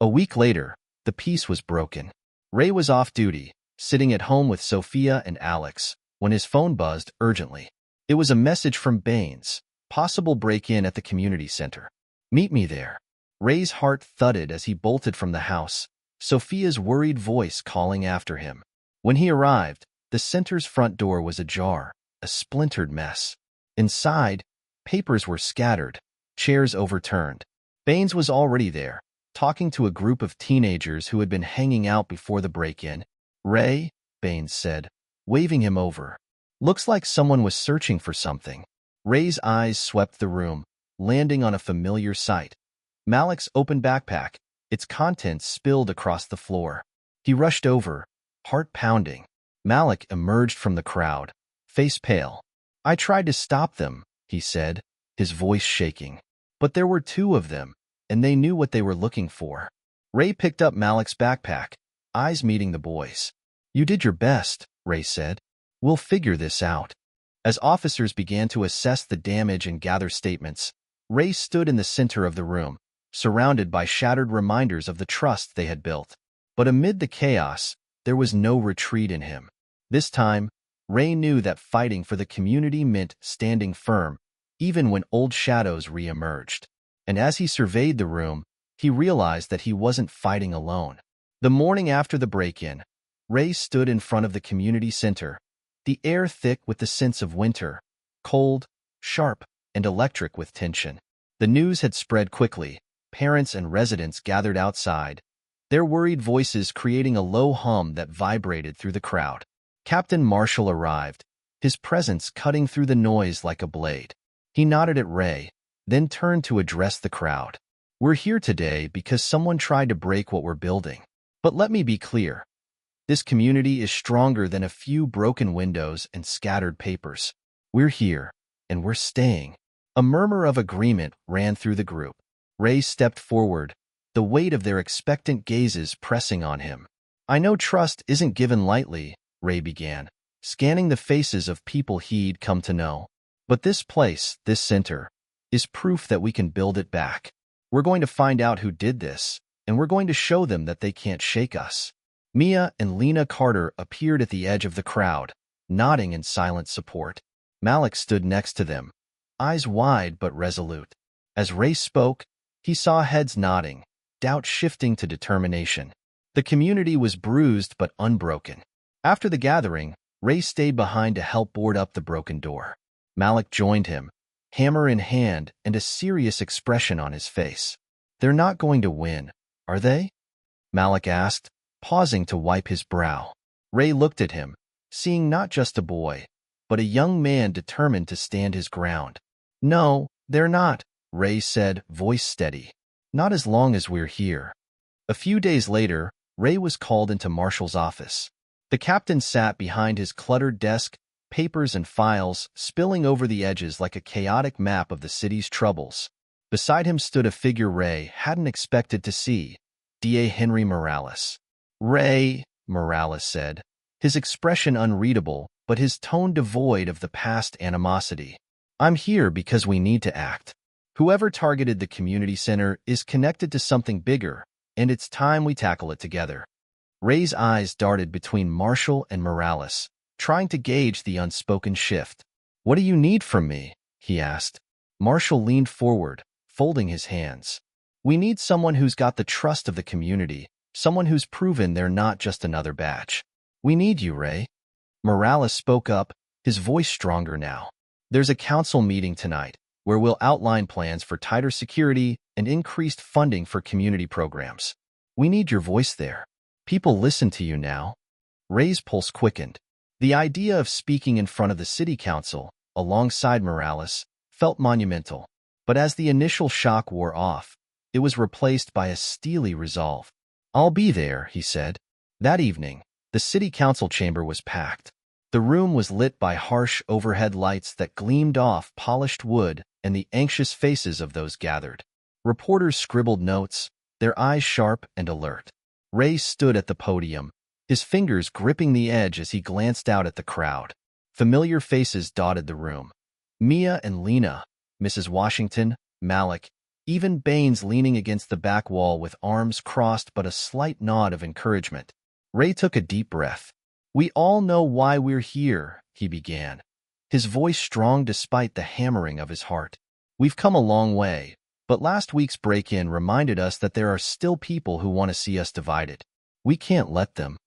[SPEAKER 1] A week later, the peace was broken. Ray was off duty, sitting at home with Sophia and Alex, when his phone buzzed urgently. It was a message from Baines, possible break-in at the community center. "Meet me there." Ray's heart thudded as he bolted from the house, Sophia's worried voice calling after him. When he arrived, the center's front door was ajar, a splintered mess. Inside, papers were scattered, chairs overturned. Baines was already there, talking to a group of teenagers who had been hanging out before the break-in. "Ray," Baines said, waving him over. "Looks like someone was searching for something." Ray's eyes swept the room, landing on a familiar sight. Malik's open backpack, its contents spilled across the floor. He rushed over, heart pounding. Malik emerged from the crowd, face pale. "I tried to stop them," he said, his voice shaking. "But there were two of them, and they knew what they were looking for." Ray picked up Malik's backpack, eyes meeting the boys. "You did your best," Ray said. "We'll figure this out." As officers began to assess the damage and gather statements, Ray stood in the center of the room, surrounded by shattered reminders of the trust they had built. But amid the chaos, there was no retreat in him. This time, Ray knew that fighting for the community meant standing firm, even when old shadows re-emerged. And as he surveyed the room, he realized that he wasn't fighting alone. The morning after the break-in, Ray stood in front of the community center, the air thick with the sense of winter, cold, sharp, and electric with tension. The news had spread quickly. Parents and residents gathered outside, their worried voices creating a low hum that vibrated through the crowd. Captain Marshall arrived, his presence cutting through the noise like a blade. He nodded at Ray, then turned to address the crowd. We're here today because someone tried to break what we're building. But let me be clear. This community is stronger than a few broken windows and scattered papers. We're here, and we're staying. A murmur of agreement ran through the group. Ray stepped forward, the weight of their expectant gazes pressing on him. I know trust isn't given lightly, Ray began, scanning the faces of people he'd come to know. But this place, this center, is proof that we can build it back. We're going to find out who did this, and we're going to show them that they can't shake us. Mia and Lena Carter appeared at the edge of the crowd, nodding in silent support. Malik stood next to them, eyes wide but resolute. As Ray spoke, he saw heads nodding, doubt shifting to determination. The community was bruised but unbroken. After the gathering, Ray stayed behind to help board up the broken door. Malik joined him, hammer in hand and a serious expression on his face. They're not going to win, are they? Malik asked, pausing to wipe his brow. Ray looked at him, seeing not just a boy, but a young man determined to stand his ground. No, they're not, Ray said, voice steady. Not as long as we're here. A few days later, Ray was called into Marshall's office. The captain sat behind his cluttered desk, papers and files spilling over the edges like a chaotic map of the city's troubles. Beside him stood a figure Ray hadn't expected to see, D.A. Henry Morales. Ray, Morales said, his expression unreadable, but his tone devoid of the past animosity. I'm here because we need to act. Whoever targeted the community center is connected to something bigger, and it's time we tackle it together. Ray's eyes darted between Marshall and Morales, trying to gauge the unspoken shift. What do you need from me? He asked. Marshall leaned forward, folding his hands. We need someone who's got the trust of the community, someone who's proven they're not just another batch. We need you, Ray. Morales spoke up, his voice stronger now. There's a council meeting tonight, where we'll outline plans for tighter security and increased funding for community programs. We need your voice there. People listen to you now. Ray's pulse quickened. The idea of speaking in front of the city council, alongside Morales, felt monumental. But as the initial shock wore off, it was replaced by a steely resolve. I'll be there, he said. That evening, the city council chamber was packed. The room was lit by harsh overhead lights that gleamed off polished wood and the anxious faces of those gathered. Reporters scribbled notes, their eyes sharp and alert. Ray stood at the podium, his fingers gripping the edge as he glanced out at the crowd. Familiar faces dotted the room. Mia and Lena, Mrs. Washington, Malik, even Baines leaning against the back wall with arms crossed but a slight nod of encouragement. Ray took a deep breath. We all know why we're here, he began, his voice strong despite the hammering of his heart. We've come a long way, but last week's break-in reminded us that there are still people who want to see us divided. We can't let them.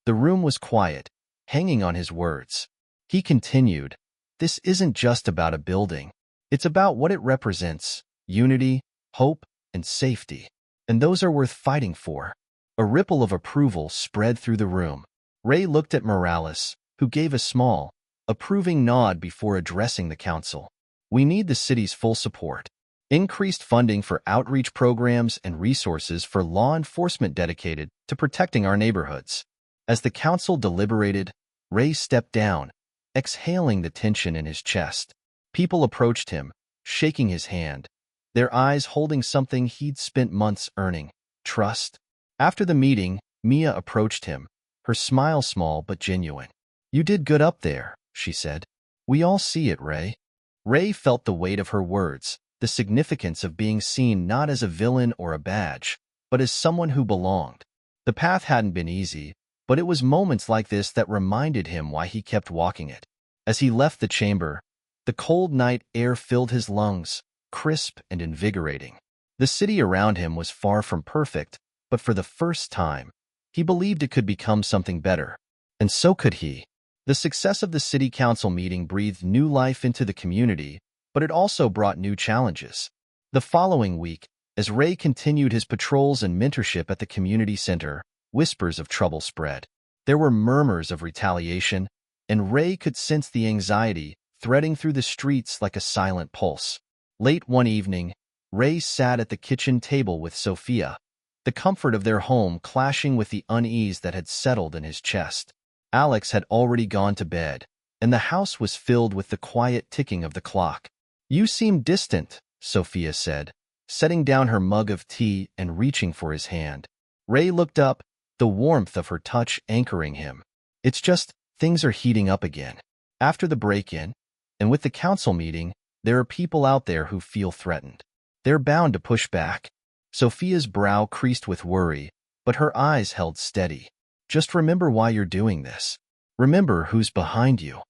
[SPEAKER 1] The room was quiet, hanging on his words. He continued, this isn't just about a building. It's about what it represents, unity, hope, and safety. And those are worth fighting for. A ripple of approval spread through the room. Ray looked at Morales, who gave a small, approving nod before addressing the council. We need the city's full support. Increased funding for outreach programs and resources for law enforcement dedicated to protecting our neighborhoods. As the council deliberated, Ray stepped down, exhaling the tension in his chest. People approached him, shaking his hand, their eyes holding something he'd spent months earning, trust. After the meeting, Mia approached him, her smile small but genuine. You did good up there, she said. We all see it, Ray. Ray felt the weight of her words, the significance of being seen not as a villain or a badge, but as someone who belonged. The path hadn't been easy, but it was moments like this that reminded him why he kept walking it. As he left the chamber, the cold night air filled his lungs, crisp and invigorating. The city around him was far from perfect, but for the first time, he believed it could become something better. And so could he. The success of the city council meeting breathed new life into the community, but it also brought new challenges. The following week, as Ray continued his patrols and mentorship at the community center, whispers of trouble spread. There were murmurs of retaliation, and Ray could sense the anxiety threading through the streets like a silent pulse. Late one evening, Ray sat at the kitchen table with Sophia, the comfort of their home clashing with the unease that had settled in his chest. Alex had already gone to bed, and the house was filled with the quiet ticking of the clock. "You seem distant," Sophia said, setting down her mug of tea and reaching for his hand. Ray looked up, the warmth of her touch anchoring him. "It's just, things are heating up again. After the break-in, and with the council meeting, there are people out there who feel threatened. They're bound to push back." Sophia's brow creased with worry, but her eyes held steady. "Just remember why you're doing this. Remember who's behind you."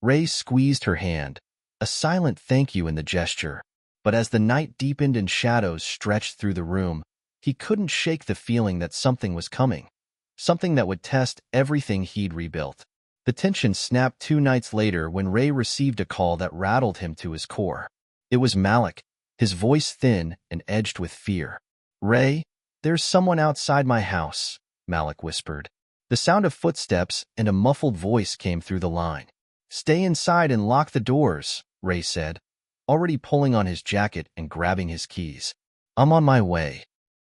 [SPEAKER 1] Ray squeezed her hand, a silent thank you in the gesture, but as the night deepened and shadows stretched through the room, he couldn't shake the feeling that something was coming, something that would test everything he'd rebuilt. The tension snapped 2 nights later when Ray received a call that rattled him to his core. It was Malik, his voice thin and edged with fear. "Ray, there's someone outside my house," Malik whispered. The sound of footsteps and a muffled voice came through the line. "Stay inside and lock the doors," Ray said, already pulling on his jacket and grabbing his keys. "I'm on my way."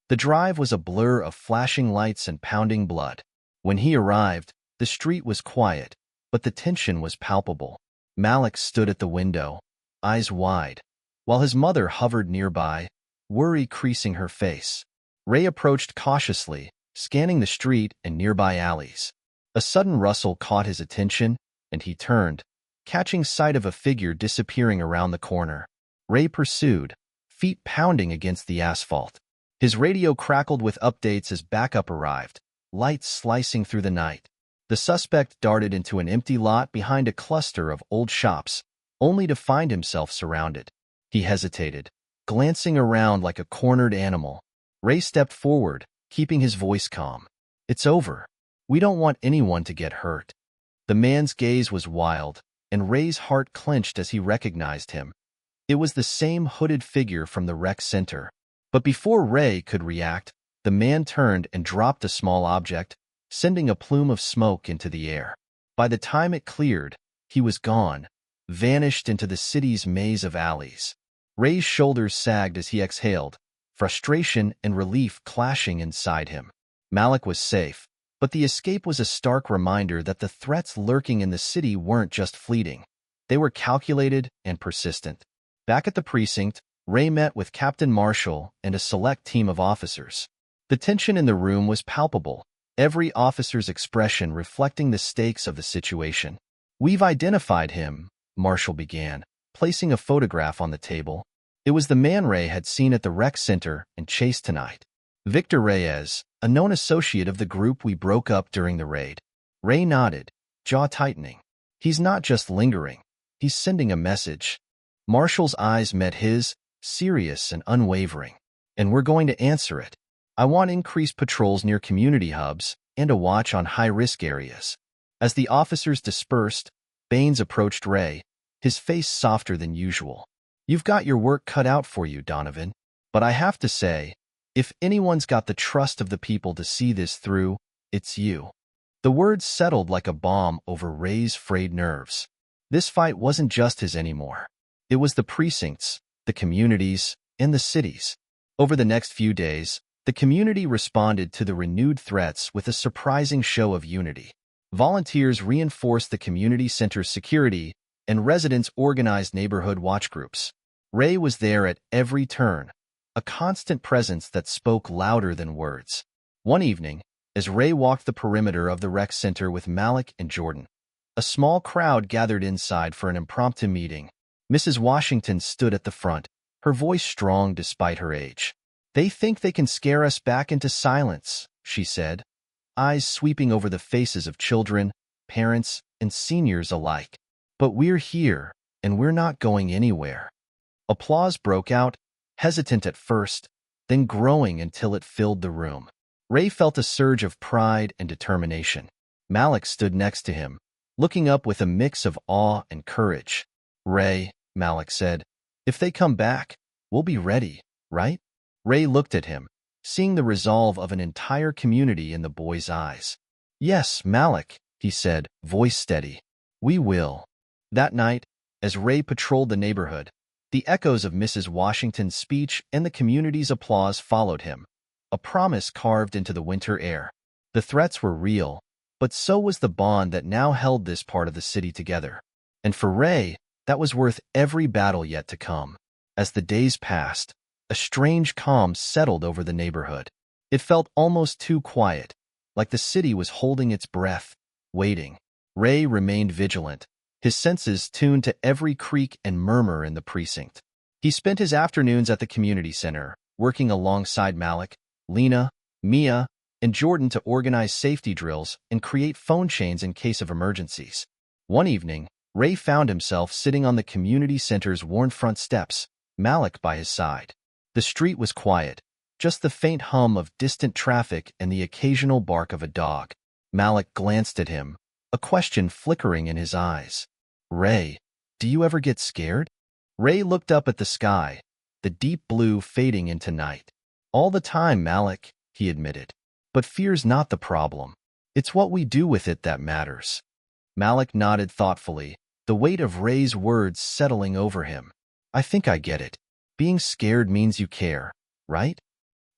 [SPEAKER 1] The drive was a blur of flashing lights and pounding blood. When he arrived, the street was quiet, but the tension was palpable. Malik stood at the window, eyes wide, while his mother hovered nearby, worry creasing her face. Ray approached cautiously, scanning the street and nearby alleys. A sudden rustle caught his attention, and he turned, catching sight of a figure disappearing around the corner. Ray pursued, feet pounding against the asphalt. His radio crackled with updates as backup arrived, lights slicing through the night. The suspect darted into an empty lot behind a cluster of old shops, only to find himself surrounded. He hesitated, glancing around like a cornered animal. Ray stepped forward, keeping his voice calm. "It's over. We don't want anyone to get hurt." The man's gaze was wild, and Ray's heart clenched as he recognized him. It was the same hooded figure from the rec center. But before Ray could react, the man turned and dropped a small object, sending a plume of smoke into the air. By the time it cleared, he was gone, vanished into the city's maze of alleys. Ray's shoulders sagged as he exhaled, frustration and relief clashing inside him. Malik was safe, but the escape was a stark reminder that the threats lurking in the city weren't just fleeting. They were calculated and persistent. Back at the precinct, Ray met with Captain Marshall and a select team of officers. The tension in the room was palpable, every officer's expression reflecting the stakes of the situation. "We've identified him," Marshall began, placing a photograph on the table. It was the man Ray had seen at the rec center and chased tonight. "Victor Reyes, a known associate of the group we broke up during the raid." Ray nodded, jaw tightening. "He's not just lingering. He's sending a message." Marshall's eyes met his, serious and unwavering. "And we're going to answer it. I want increased patrols near community hubs and a watch on high-risk areas." As the officers dispersed, Baines approached Ray, his face softer than usual. "You've got your work cut out for you, Donovan. But I have to say, if anyone's got the trust of the people to see this through, it's you." The words settled like a bomb over Ray's frayed nerves. This fight wasn't just his anymore. It was the precincts, the communities, and the cities. Over the next few days, the community responded to the renewed threats with a surprising show of unity. Volunteers reinforced the community center's security, and residents organized neighborhood watch groups. Ray was there at every turn, a constant presence that spoke louder than words. One evening, as Ray walked the perimeter of the rec center with Malik and Jordan, a small crowd gathered inside for an impromptu meeting. Mrs. Washington stood at the front, her voice strong despite her age. "They think they can scare us back into silence," she said, eyes sweeping over the faces of children, parents, and seniors alike. "But we're here, and we're not going anywhere." Applause broke out, hesitant at first, then growing until it filled the room. Ray felt a surge of pride and determination. Malik stood next to him, looking up with a mix of awe and courage. "Ray," Malik said, "if they come back, we'll be ready, right?" Ray looked at him, seeing the resolve of an entire community in the boy's eyes. "Yes, Malik," he said, voice steady. We will. That night, as Ray patrolled the neighborhood, the echoes of Mrs. Washington's speech and the community's applause followed him, a promise carved into the winter air. The threats were real, but so was the bond that now held this part of the city together. And for Ray, that was worth every battle yet to come. As the days passed, a strange calm settled over the neighborhood. It felt almost too quiet, like the city was holding its breath, waiting. Ray remained vigilant, his senses tuned to every creak and murmur in the precinct. He spent his afternoons at the community center, working alongside Malik, Lena, Mia, and Jordan to organize safety drills and create phone chains in case of emergencies. One evening, Ray found himself sitting on the community center's worn front steps, Malik by his side. The street was quiet, just the faint hum of distant traffic and the occasional bark of a dog. Malik glanced at him, a question flickering in his eyes. "Ray, do you ever get scared?" Ray looked up at the sky, the deep blue fading into night. "All the time, Malik," he admitted. "But fear's not the problem. It's what we do with it that matters." Malik nodded thoughtfully, the weight of Ray's words settling over him. "I think I get it. Being scared means you care, right?"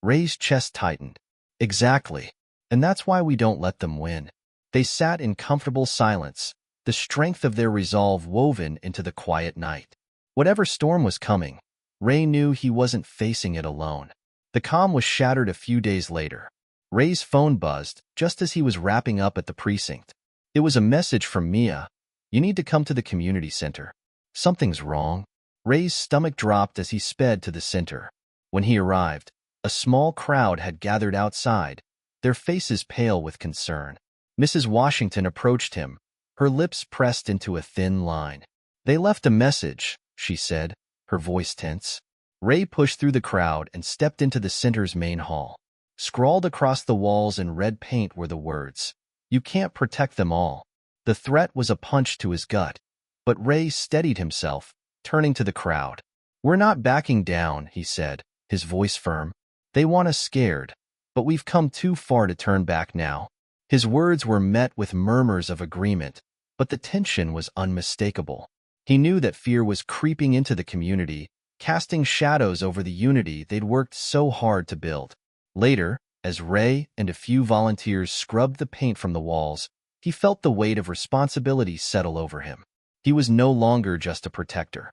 [SPEAKER 1] Ray's chest tightened. "Exactly. And that's why we don't let them win." They sat in comfortable silence, the strength of their resolve woven into the quiet night. Whatever storm was coming, Ray knew he wasn't facing it alone. The calm was shattered a few days later. Ray's phone buzzed just as he was wrapping up at the precinct. It was a message from Mia. "You need to come to the community center. Something's wrong." Ray's stomach dropped as he sped to the center. When he arrived, a small crowd had gathered outside, their faces pale with concern. Mrs. Washington approached him, her lips pressed into a thin line. "They left a message," she said, her voice tense. Ray pushed through the crowd and stepped into the center's main hall. Scrawled across the walls in red paint were the words, "You can't protect them all." The threat was a punch to his gut, but Ray steadied himself, turning to the crowd. "We're not backing down," he said, his voice firm. "They want us scared, but we've come too far to turn back now." His words were met with murmurs of agreement, but the tension was unmistakable. He knew that fear was creeping into the community, casting shadows over the unity they'd worked so hard to build. Later, as Ray and a few volunteers scrubbed the paint from the walls, he felt the weight of responsibility settle over him. He was no longer just a protector.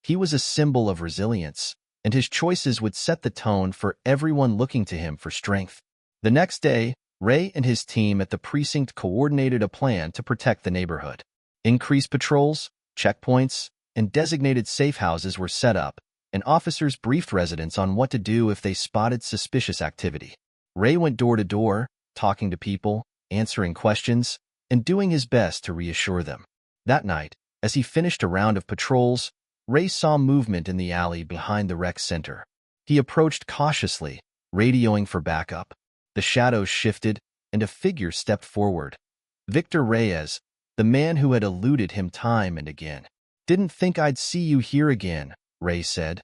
[SPEAKER 1] He was a symbol of resilience, and his choices would set the tone for everyone looking to him for strength. The next day, Ray and his team at the precinct coordinated a plan to protect the neighborhood. Increased patrols, checkpoints, and designated safe houses were set up, and officers briefed residents on what to do if they spotted suspicious activity. Ray went door to door, talking to people, answering questions, and doing his best to reassure them. That night, as he finished a round of patrols, Ray saw movement in the alley behind the rec center. He approached cautiously, radioing for backup. The shadows shifted, and a figure stepped forward. Victor Reyes, the man who had eluded him time and again. "Didn't think I'd see you here again," Ray said,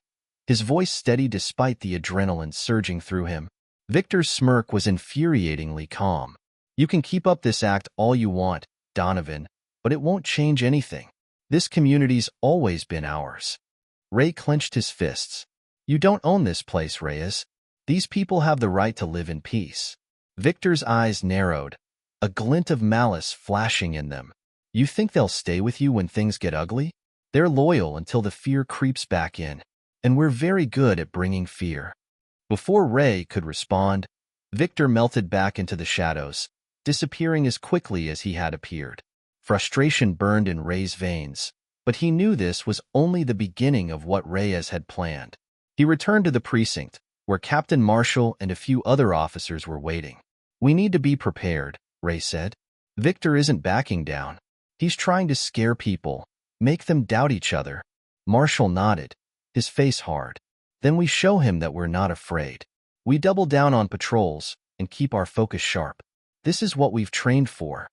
[SPEAKER 1] his voice steady despite the adrenaline surging through him. Victor's smirk was infuriatingly calm. "You can keep up this act all you want, Donovan, but it won't change anything. This community's always been ours." Ray clenched his fists. "You don't own this place, Reyes. These people have the right to live in peace." Victor's eyes narrowed, a glint of malice flashing in them. "You think they'll stay with you when things get ugly? They're loyal until the fear creeps back in, and we're very good at bringing fear." Before Ray could respond, Victor melted back into the shadows, disappearing as quickly as he had appeared. Frustration burned in Ray's veins, but he knew this was only the beginning of what Reyes had planned. He returned to the precinct, where Captain Marshall and a few other officers were waiting. "We need to be prepared," Ray said. "Victor isn't backing down. He's trying to scare people, make them doubt each other." Marshall nodded, his face hard. "Then we show him that we're not afraid. We double down on patrols and keep our focus sharp. This is what we've trained for."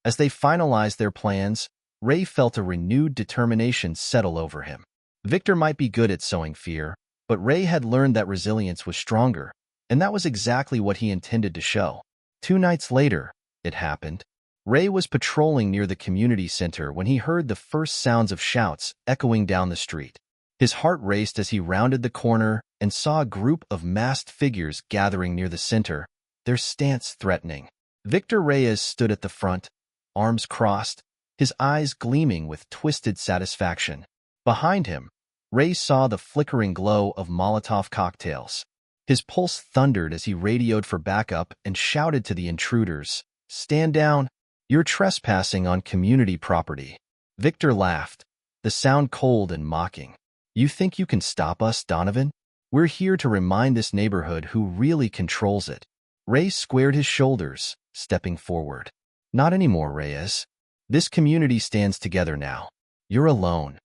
[SPEAKER 1] As they finalized their plans, Ray felt a renewed determination settle over him. Victor might be good at sowing fear, but Ray had learned that resilience was stronger, and that was exactly what he intended to show. 2 nights later, it happened. Ray was patrolling near the community center when he heard the first sounds of shouts echoing down the street. His heart raced as he rounded the corner and saw a group of masked figures gathering near the center, their stance threatening. Victor Reyes stood at the front, arms crossed, his eyes gleaming with twisted satisfaction. Behind him, Ray saw the flickering glow of Molotov cocktails. His pulse thundered as he radioed for backup and shouted to the intruders, "Stand down! You're trespassing on community property." Victor laughed, the sound cold and mocking. "You think you can stop us, Donovan? We're here to remind this neighborhood who really controls it." Ray squared his shoulders, stepping forward. "Not anymore, Reyes. This community stands together now. You're alone."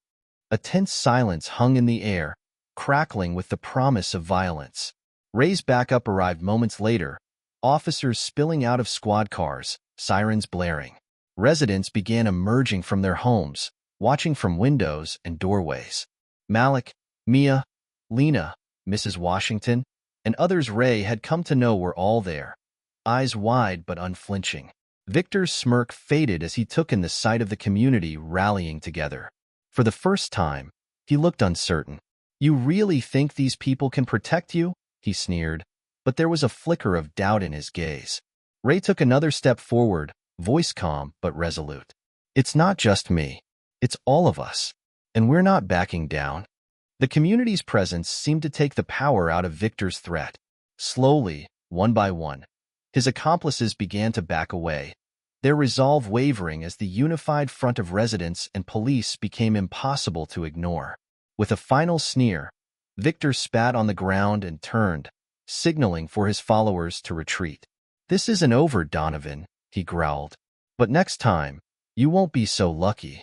[SPEAKER 1] A tense silence hung in the air, crackling with the promise of violence. Ray's backup arrived moments later, officers spilling out of squad cars, sirens blaring. Residents began emerging from their homes, watching from windows and doorways. Malik, Mia, Lena, Mrs. Washington, and others Ray had come to know were all there, eyes wide but unflinching. Victor's smirk faded as he took in the sight of the community rallying together. For the first time, he looked uncertain. "You really think these people can protect you?" he sneered, but there was a flicker of doubt in his gaze. Ray took another step forward, voice calm but resolute. "It's not just me. It's all of us. And we're not backing down." The community's presence seemed to take the power out of Victor's threat. Slowly, one by one, his accomplices began to back away, their resolve wavering as the unified front of residents and police became impossible to ignore. With a final sneer, Victor spat on the ground and turned, signaling for his followers to retreat. "This isn't over, Donovan," he growled. "But next time, you won't be so lucky."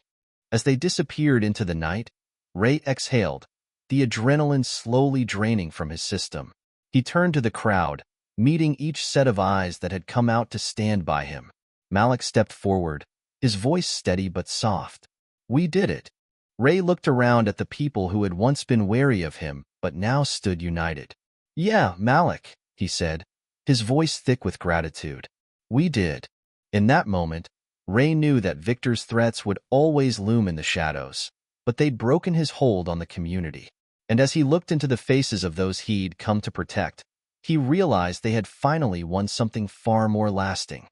[SPEAKER 1] As they disappeared into the night, Ray exhaled, the adrenaline slowly draining from his system. He turned to the crowd, meeting each set of eyes that had come out to stand by him. Malik stepped forward, his voice steady but soft. "We did it." Ray looked around at the people who had once been wary of him but now stood united. "Yeah, Malik," he said, his voice thick with gratitude. "We did." In that moment, Ray knew that Victor's threats would always loom in the shadows, but they'd broken his hold on the community. And as he looked into the faces of those he'd come to protect, he realized they had finally won something far more lasting.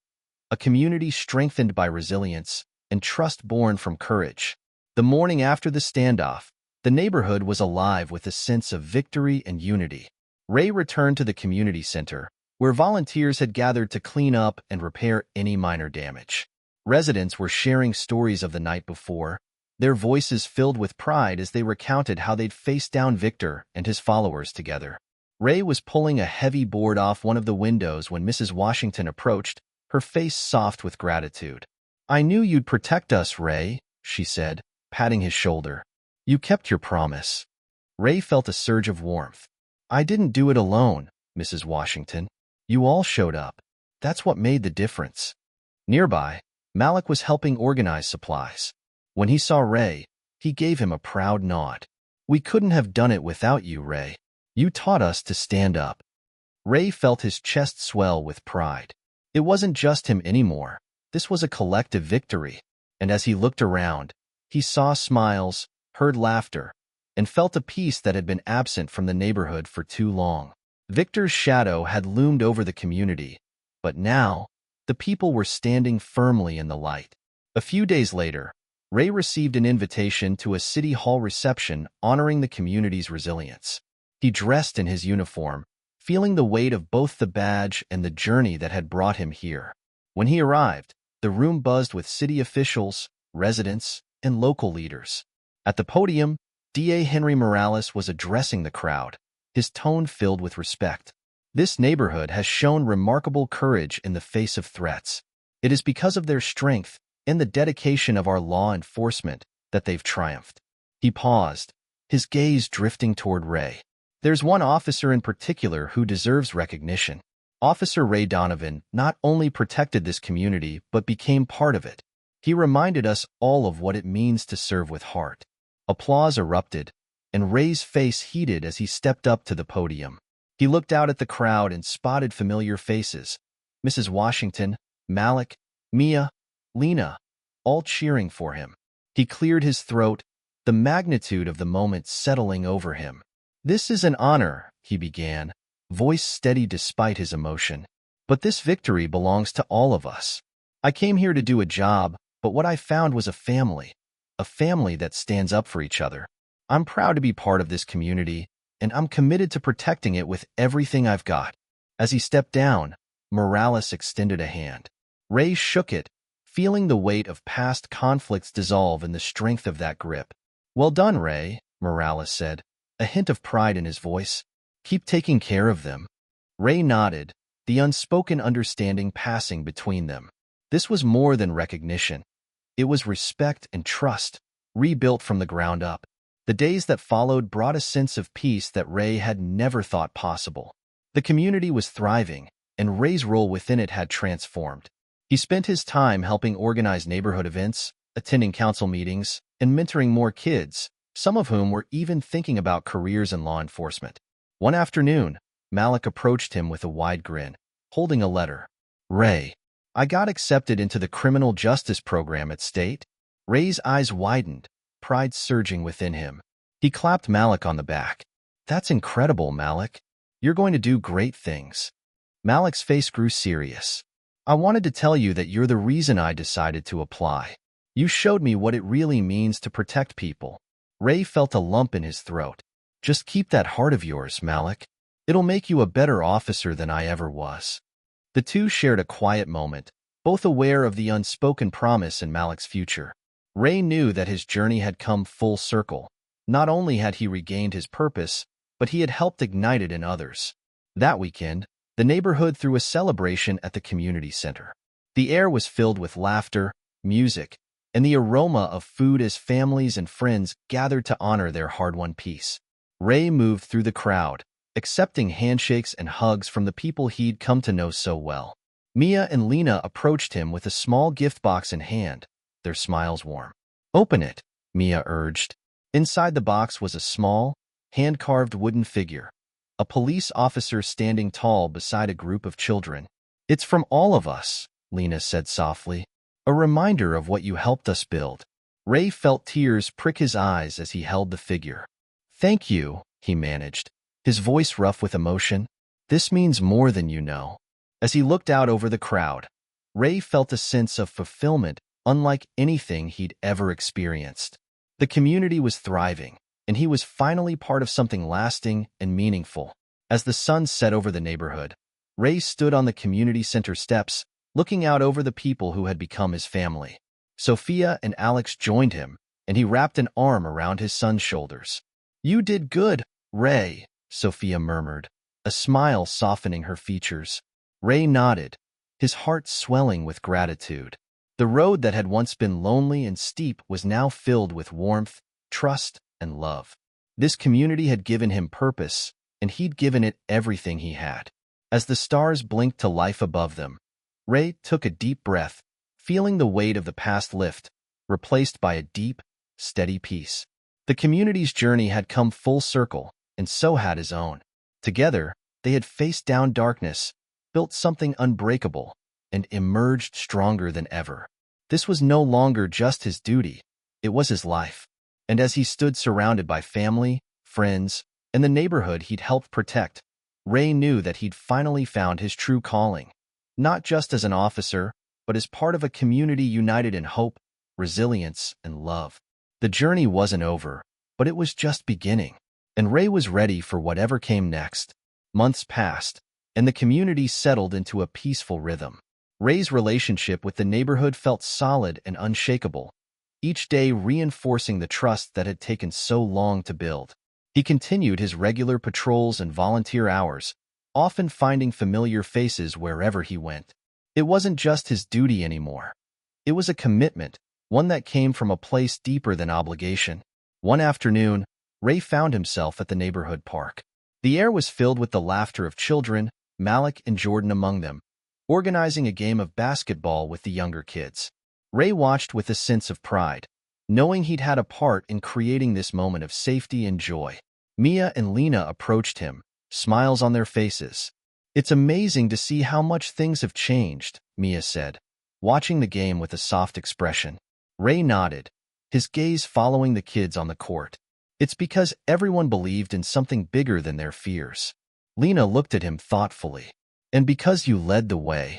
[SPEAKER 1] A community strengthened by resilience and trust born from courage. The morning after the standoff, the neighborhood was alive with a sense of victory and unity. Ray returned to the community center, where volunteers had gathered to clean up and repair any minor damage. Residents were sharing stories of the night before, their voices filled with pride as they recounted how they'd faced down Victor and his followers together. Ray was pulling a heavy board off one of the windows when Mrs. Washington approached, her face soft with gratitude. "I knew you'd protect us, Ray," she said, patting his shoulder. "You kept your promise." Ray felt a surge of warmth. "I didn't do it alone, Mrs. Washington. You all showed up. That's what made the difference." Nearby, Malik was helping organize supplies. When he saw Ray, he gave him a proud nod. "We couldn't have done it without you, Ray. You taught us to stand up." Ray felt his chest swell with pride. It wasn't just him anymore. This was a collective victory. And as he looked around, he saw smiles, heard laughter, and felt a peace that had been absent from the neighborhood for too long. Victor's shadow had loomed over the community, but now, the people were standing firmly in the light. A few days later, Ray received an invitation to a city hall reception honoring the community's resilience. He dressed in his uniform, feeling the weight of both the badge and the journey that had brought him here. When he arrived, the room buzzed with city officials, residents, and local leaders. At the podium, DA Henry Morales was addressing the crowd, his tone filled with respect. "This neighborhood has shown remarkable courage in the face of threats. It is because of their strength and the dedication of our law enforcement that they've triumphed." He paused, his gaze drifting toward Ray. "There's one officer in particular who deserves recognition. Officer Ray Donovan not only protected this community but became part of it. He reminded us all of what it means to serve with heart." Applause erupted, and Ray's face heated as he stepped up to the podium. He looked out at the crowd and spotted familiar faces: Mrs. Washington, Malik, Mia, Lena, all cheering for him. He cleared his throat, the magnitude of the moment settling over him. "This is an honor," he began, voice steady despite his emotion. "But this victory belongs to all of us. I came here to do a job, but what I found was a family that stands up for each other. I'm proud to be part of this community, and I'm committed to protecting it with everything I've got." As he stepped down, Morales extended a hand. Ray shook it, feeling the weight of past conflicts dissolve in the strength of that grip. "Well done, Ray," Morales said, a hint of pride in his voice. "Keep taking care of them." Ray nodded, the unspoken understanding passing between them. This was more than recognition. It was respect and trust, rebuilt from the ground up. The days that followed brought a sense of peace that Ray had never thought possible. The community was thriving, and Ray's role within it had transformed. He spent his time helping organize neighborhood events, attending council meetings, and mentoring more kids, some of whom were even thinking about careers in law enforcement. One afternoon, Malik approached him with a wide grin, holding a letter. "Ray, I got accepted into the criminal justice program at State." Ray's eyes widened, pride surging within him. He clapped Malik on the back. "That's incredible, Malik. You're going to do great things." Malik's face grew serious. "I wanted to tell you that you're the reason I decided to apply. You showed me what it really means to protect people." Ray felt a lump in his throat. "Just keep that heart of yours, Malik. It'll make you a better officer than I ever was." The two shared a quiet moment, both aware of the unspoken promise in Malik's future. Ray knew that his journey had come full circle. Not only had he regained his purpose, but he had helped ignite it in others. That weekend, the neighborhood threw a celebration at the community center. The air was filled with laughter, music, and the aroma of food as families and friends gathered to honor their hard-won peace. Ray moved through the crowd, accepting handshakes and hugs from the people he'd come to know so well. Mia and Lena approached him with a small gift box in hand, their smiles warm. "Open it," Mia urged. Inside the box was a small, hand-carved wooden figure, a police officer standing tall beside a group of children. "It's from all of us," Lena said softly. "A reminder of what you helped us build." Ray felt tears prick his eyes as he held the figure. "Thank you," he managed, his voice rough with emotion. "This means more than you know." As he looked out over the crowd, Ray felt a sense of fulfillment unlike anything he'd ever experienced. The community was thriving, and he was finally part of something lasting and meaningful. As the sun set over the neighborhood, Ray stood on the community center steps, looking out over the people who had become his family. Sophia and Alex joined him, and he wrapped an arm around his son's shoulders. "You did good, Ray," Sophia murmured, a smile softening her features. Ray nodded, his heart swelling with gratitude. The road that had once been lonely and steep was now filled with warmth, trust, and love. This community had given him purpose, and he'd given it everything he had. As the stars blinked to life above them, Ray took a deep breath, feeling the weight of the past lift, replaced by a deep, steady peace. The community's journey had come full circle, and so had his own. Together, they had faced down darkness, built something unbreakable, and emerged stronger than ever. This was no longer just his duty, it was his life. And as he stood surrounded by family, friends, and the neighborhood he'd helped protect, Ray knew that he'd finally found his true calling, not just as an officer, but as part of a community united in hope, resilience, and love. The journey wasn't over, but it was just beginning, and Ray was ready for whatever came next. Months passed, and the community settled into a peaceful rhythm. Ray's relationship with the neighborhood felt solid and unshakable, each day reinforcing the trust that had taken so long to build. He continued his regular patrols and volunteer hours, often finding familiar faces wherever he went. It wasn't just his duty anymore. It was a commitment, one that came from a place deeper than obligation. One afternoon, Ray found himself at the neighborhood park. The air was filled with the laughter of children, Malik and Jordan among them, organizing a game of basketball with the younger kids. Ray watched with a sense of pride, knowing he'd had a part in creating this moment of safety and joy. Mia and Lena approached him, smiles on their faces. "It's amazing to see how much things have changed," Mia said. watching the game with a soft expression. Ray nodded, his gaze following the kids on the court. It's because everyone believed in something bigger than their fears. Lena looked at him thoughtfully. And because you led the way.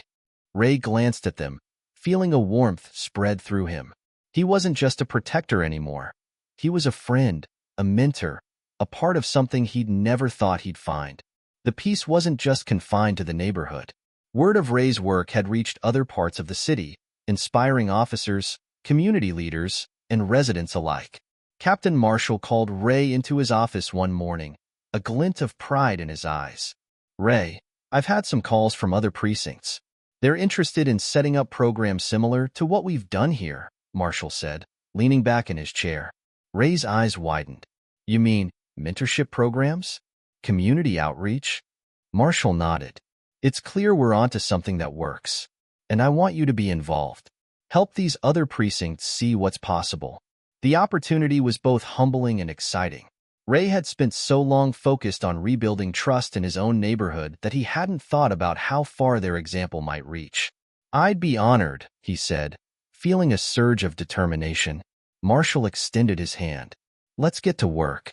[SPEAKER 1] Ray glanced at them, feeling a warmth spread through him. He wasn't just a protector anymore. He was a friend, a mentor, a part of something he'd never thought he'd find. The peace wasn't just confined to the neighborhood. Word of Ray's work had reached other parts of the city, inspiring officers, community leaders, and residents alike. Captain Marshall called Ray into his office one morning, a glint of pride in his eyes. Ray, I've had some calls from other precincts. They're interested in setting up programs similar to what we've done here, Marshall said, leaning back in his chair. Ray's eyes widened. You mean mentorship programs? Community outreach? Marshall nodded. It's clear we're onto something that works, and I want you to be involved. Help these other precincts see what's possible. The opportunity was both humbling and exciting. Ray had spent so long focused on rebuilding trust in his own neighborhood that he hadn't thought about how far their example might reach. I'd be honored, he said, feeling a surge of determination. Marshall extended his hand. Let's get to work.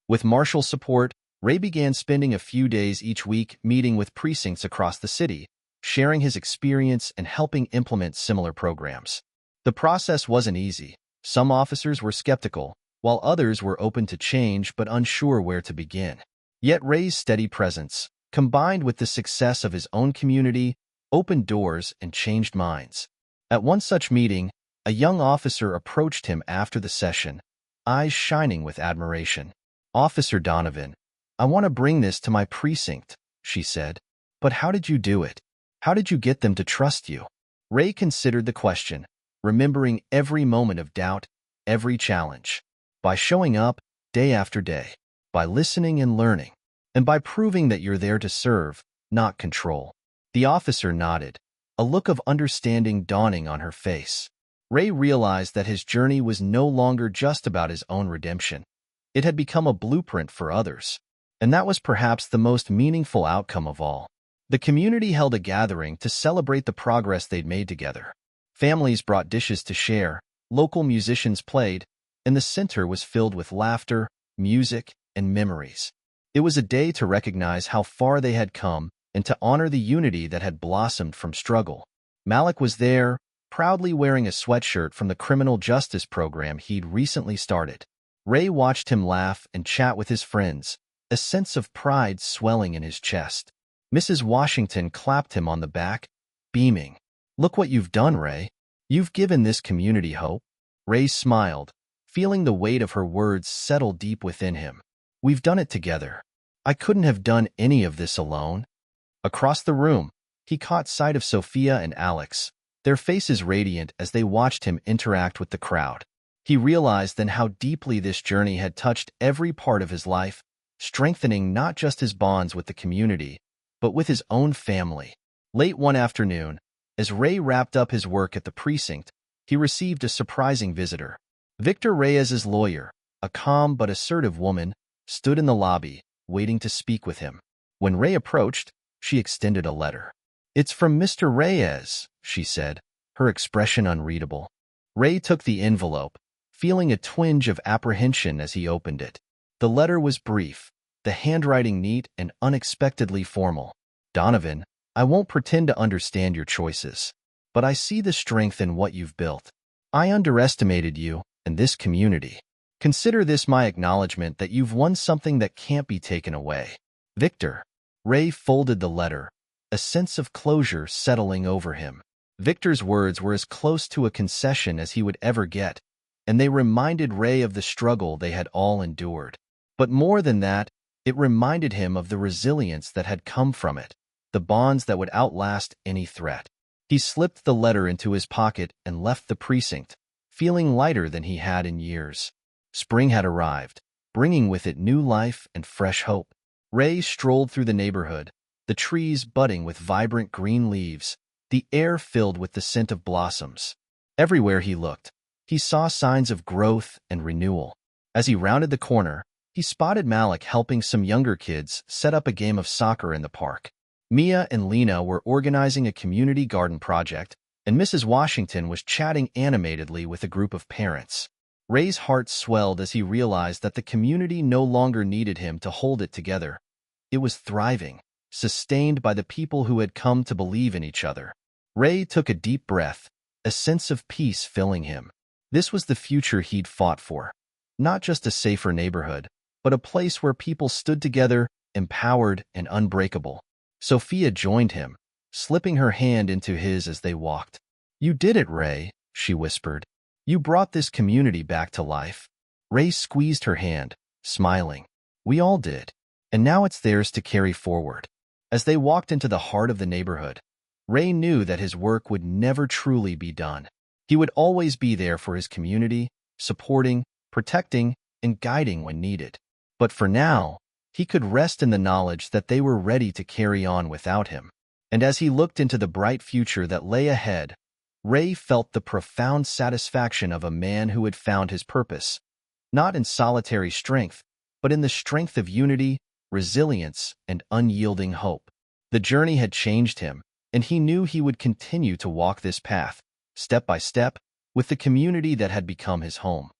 [SPEAKER 1] With Marshall's support, Ray began spending a few days each week meeting with precincts across the city, sharing his experience and helping implement similar programs. The process wasn't easy. Some officers were skeptical, while others were open to change but unsure where to begin. Yet Ray's steady presence, combined with the success of his own community, opened doors and changed minds. At one such meeting, a young officer approached him after the session, eyes shining with admiration. Officer Donovan, I want to bring this to my precinct, she said. But how did you do it? How did you get them to trust you? Ray considered the question, remembering every moment of doubt, every challenge. By showing up day after day, by listening and learning, and by proving that you're there to serve, not control. The officer nodded, a look of understanding dawning on her face. Ray realized that his journey was no longer just about his own redemption. It had become a blueprint for others. And that was perhaps the most meaningful outcome of all. The community held a gathering to celebrate the progress they'd made together. Families brought dishes to share, local musicians played, and the center was filled with laughter, music, and memories. It was a day to recognize how far they had come and to honor the unity that had blossomed from struggle. Malik was there, proudly wearing a sweatshirt from the criminal justice program he'd recently started. Ray watched him laugh and chat with his friends, a sense of pride swelling in his chest. Mrs. Washington clapped him on the back, beaming. Look what you've done, Ray. You've given this community hope. Ray smiled, feeling the weight of her words settle deep within him. We've done it together. I couldn't have done any of this alone. Across the room, he caught sight of Sophia and Alex, their faces radiant as they watched him interact with the crowd. He realized then how deeply this journey had touched every part of his life, strengthening not just his bonds with the community, but with his own family. Late one afternoon, as Ray wrapped up his work at the precinct, he received a surprising visitor. Victor Reyes's lawyer, a calm but assertive woman, stood in the lobby, waiting to speak with him. When Ray approached, she extended a letter. It's from Mr. Reyes, she said, her expression unreadable. Ray took the envelope, feeling a twinge of apprehension as he opened it. The letter was brief, the handwriting neat and unexpectedly formal. Donovan, I won't pretend to understand your choices, but I see the strength in what you've built. I underestimated you and this community. Consider this my acknowledgement that you've won something that can't be taken away. Victor. Ray folded the letter, a sense of closure settling over him. Victor's words were as close to a concession as he would ever get, and they reminded Ray of the struggle they had all endured. But more than that, it reminded him of the resilience that had come from it, the bonds that would outlast any threat. He slipped the letter into his pocket and left the precinct, feeling lighter than he had in years. Spring had arrived, bringing with it new life and fresh hope. Ray strolled through the neighborhood, the trees budding with vibrant green leaves, the air filled with the scent of blossoms. Everywhere he looked, he saw signs of growth and renewal. As he rounded the corner, he spotted Malik helping some younger kids set up a game of soccer in the park. Mia and Lena were organizing a community garden project, and Mrs. Washington was chatting animatedly with a group of parents. Ray's heart swelled as he realized that the community no longer needed him to hold it together. It was thriving, sustained by the people who had come to believe in each other. Ray took a deep breath, a sense of peace filling him. This was the future he'd fought for. Not just a safer neighborhood, but a place where people stood together, empowered and unbreakable. Sophia joined him, slipping her hand into his as they walked. "You did it, Ray," she whispered. "You brought this community back to life." Ray squeezed her hand, smiling. "We all did. And now it's theirs to carry forward." As they walked into the heart of the neighborhood, Ray knew that his work would never truly be done. He would always be there for his community, supporting, protecting, and guiding when needed. But for now, he could rest in the knowledge that they were ready to carry on without him. And as he looked into the bright future that lay ahead, Ray felt the profound satisfaction of a man who had found his purpose, not in solitary strength, but in the strength of unity, resilience, and unyielding hope. The journey had changed him, and he knew he would continue to walk this path, step by step, with the community that had become his home.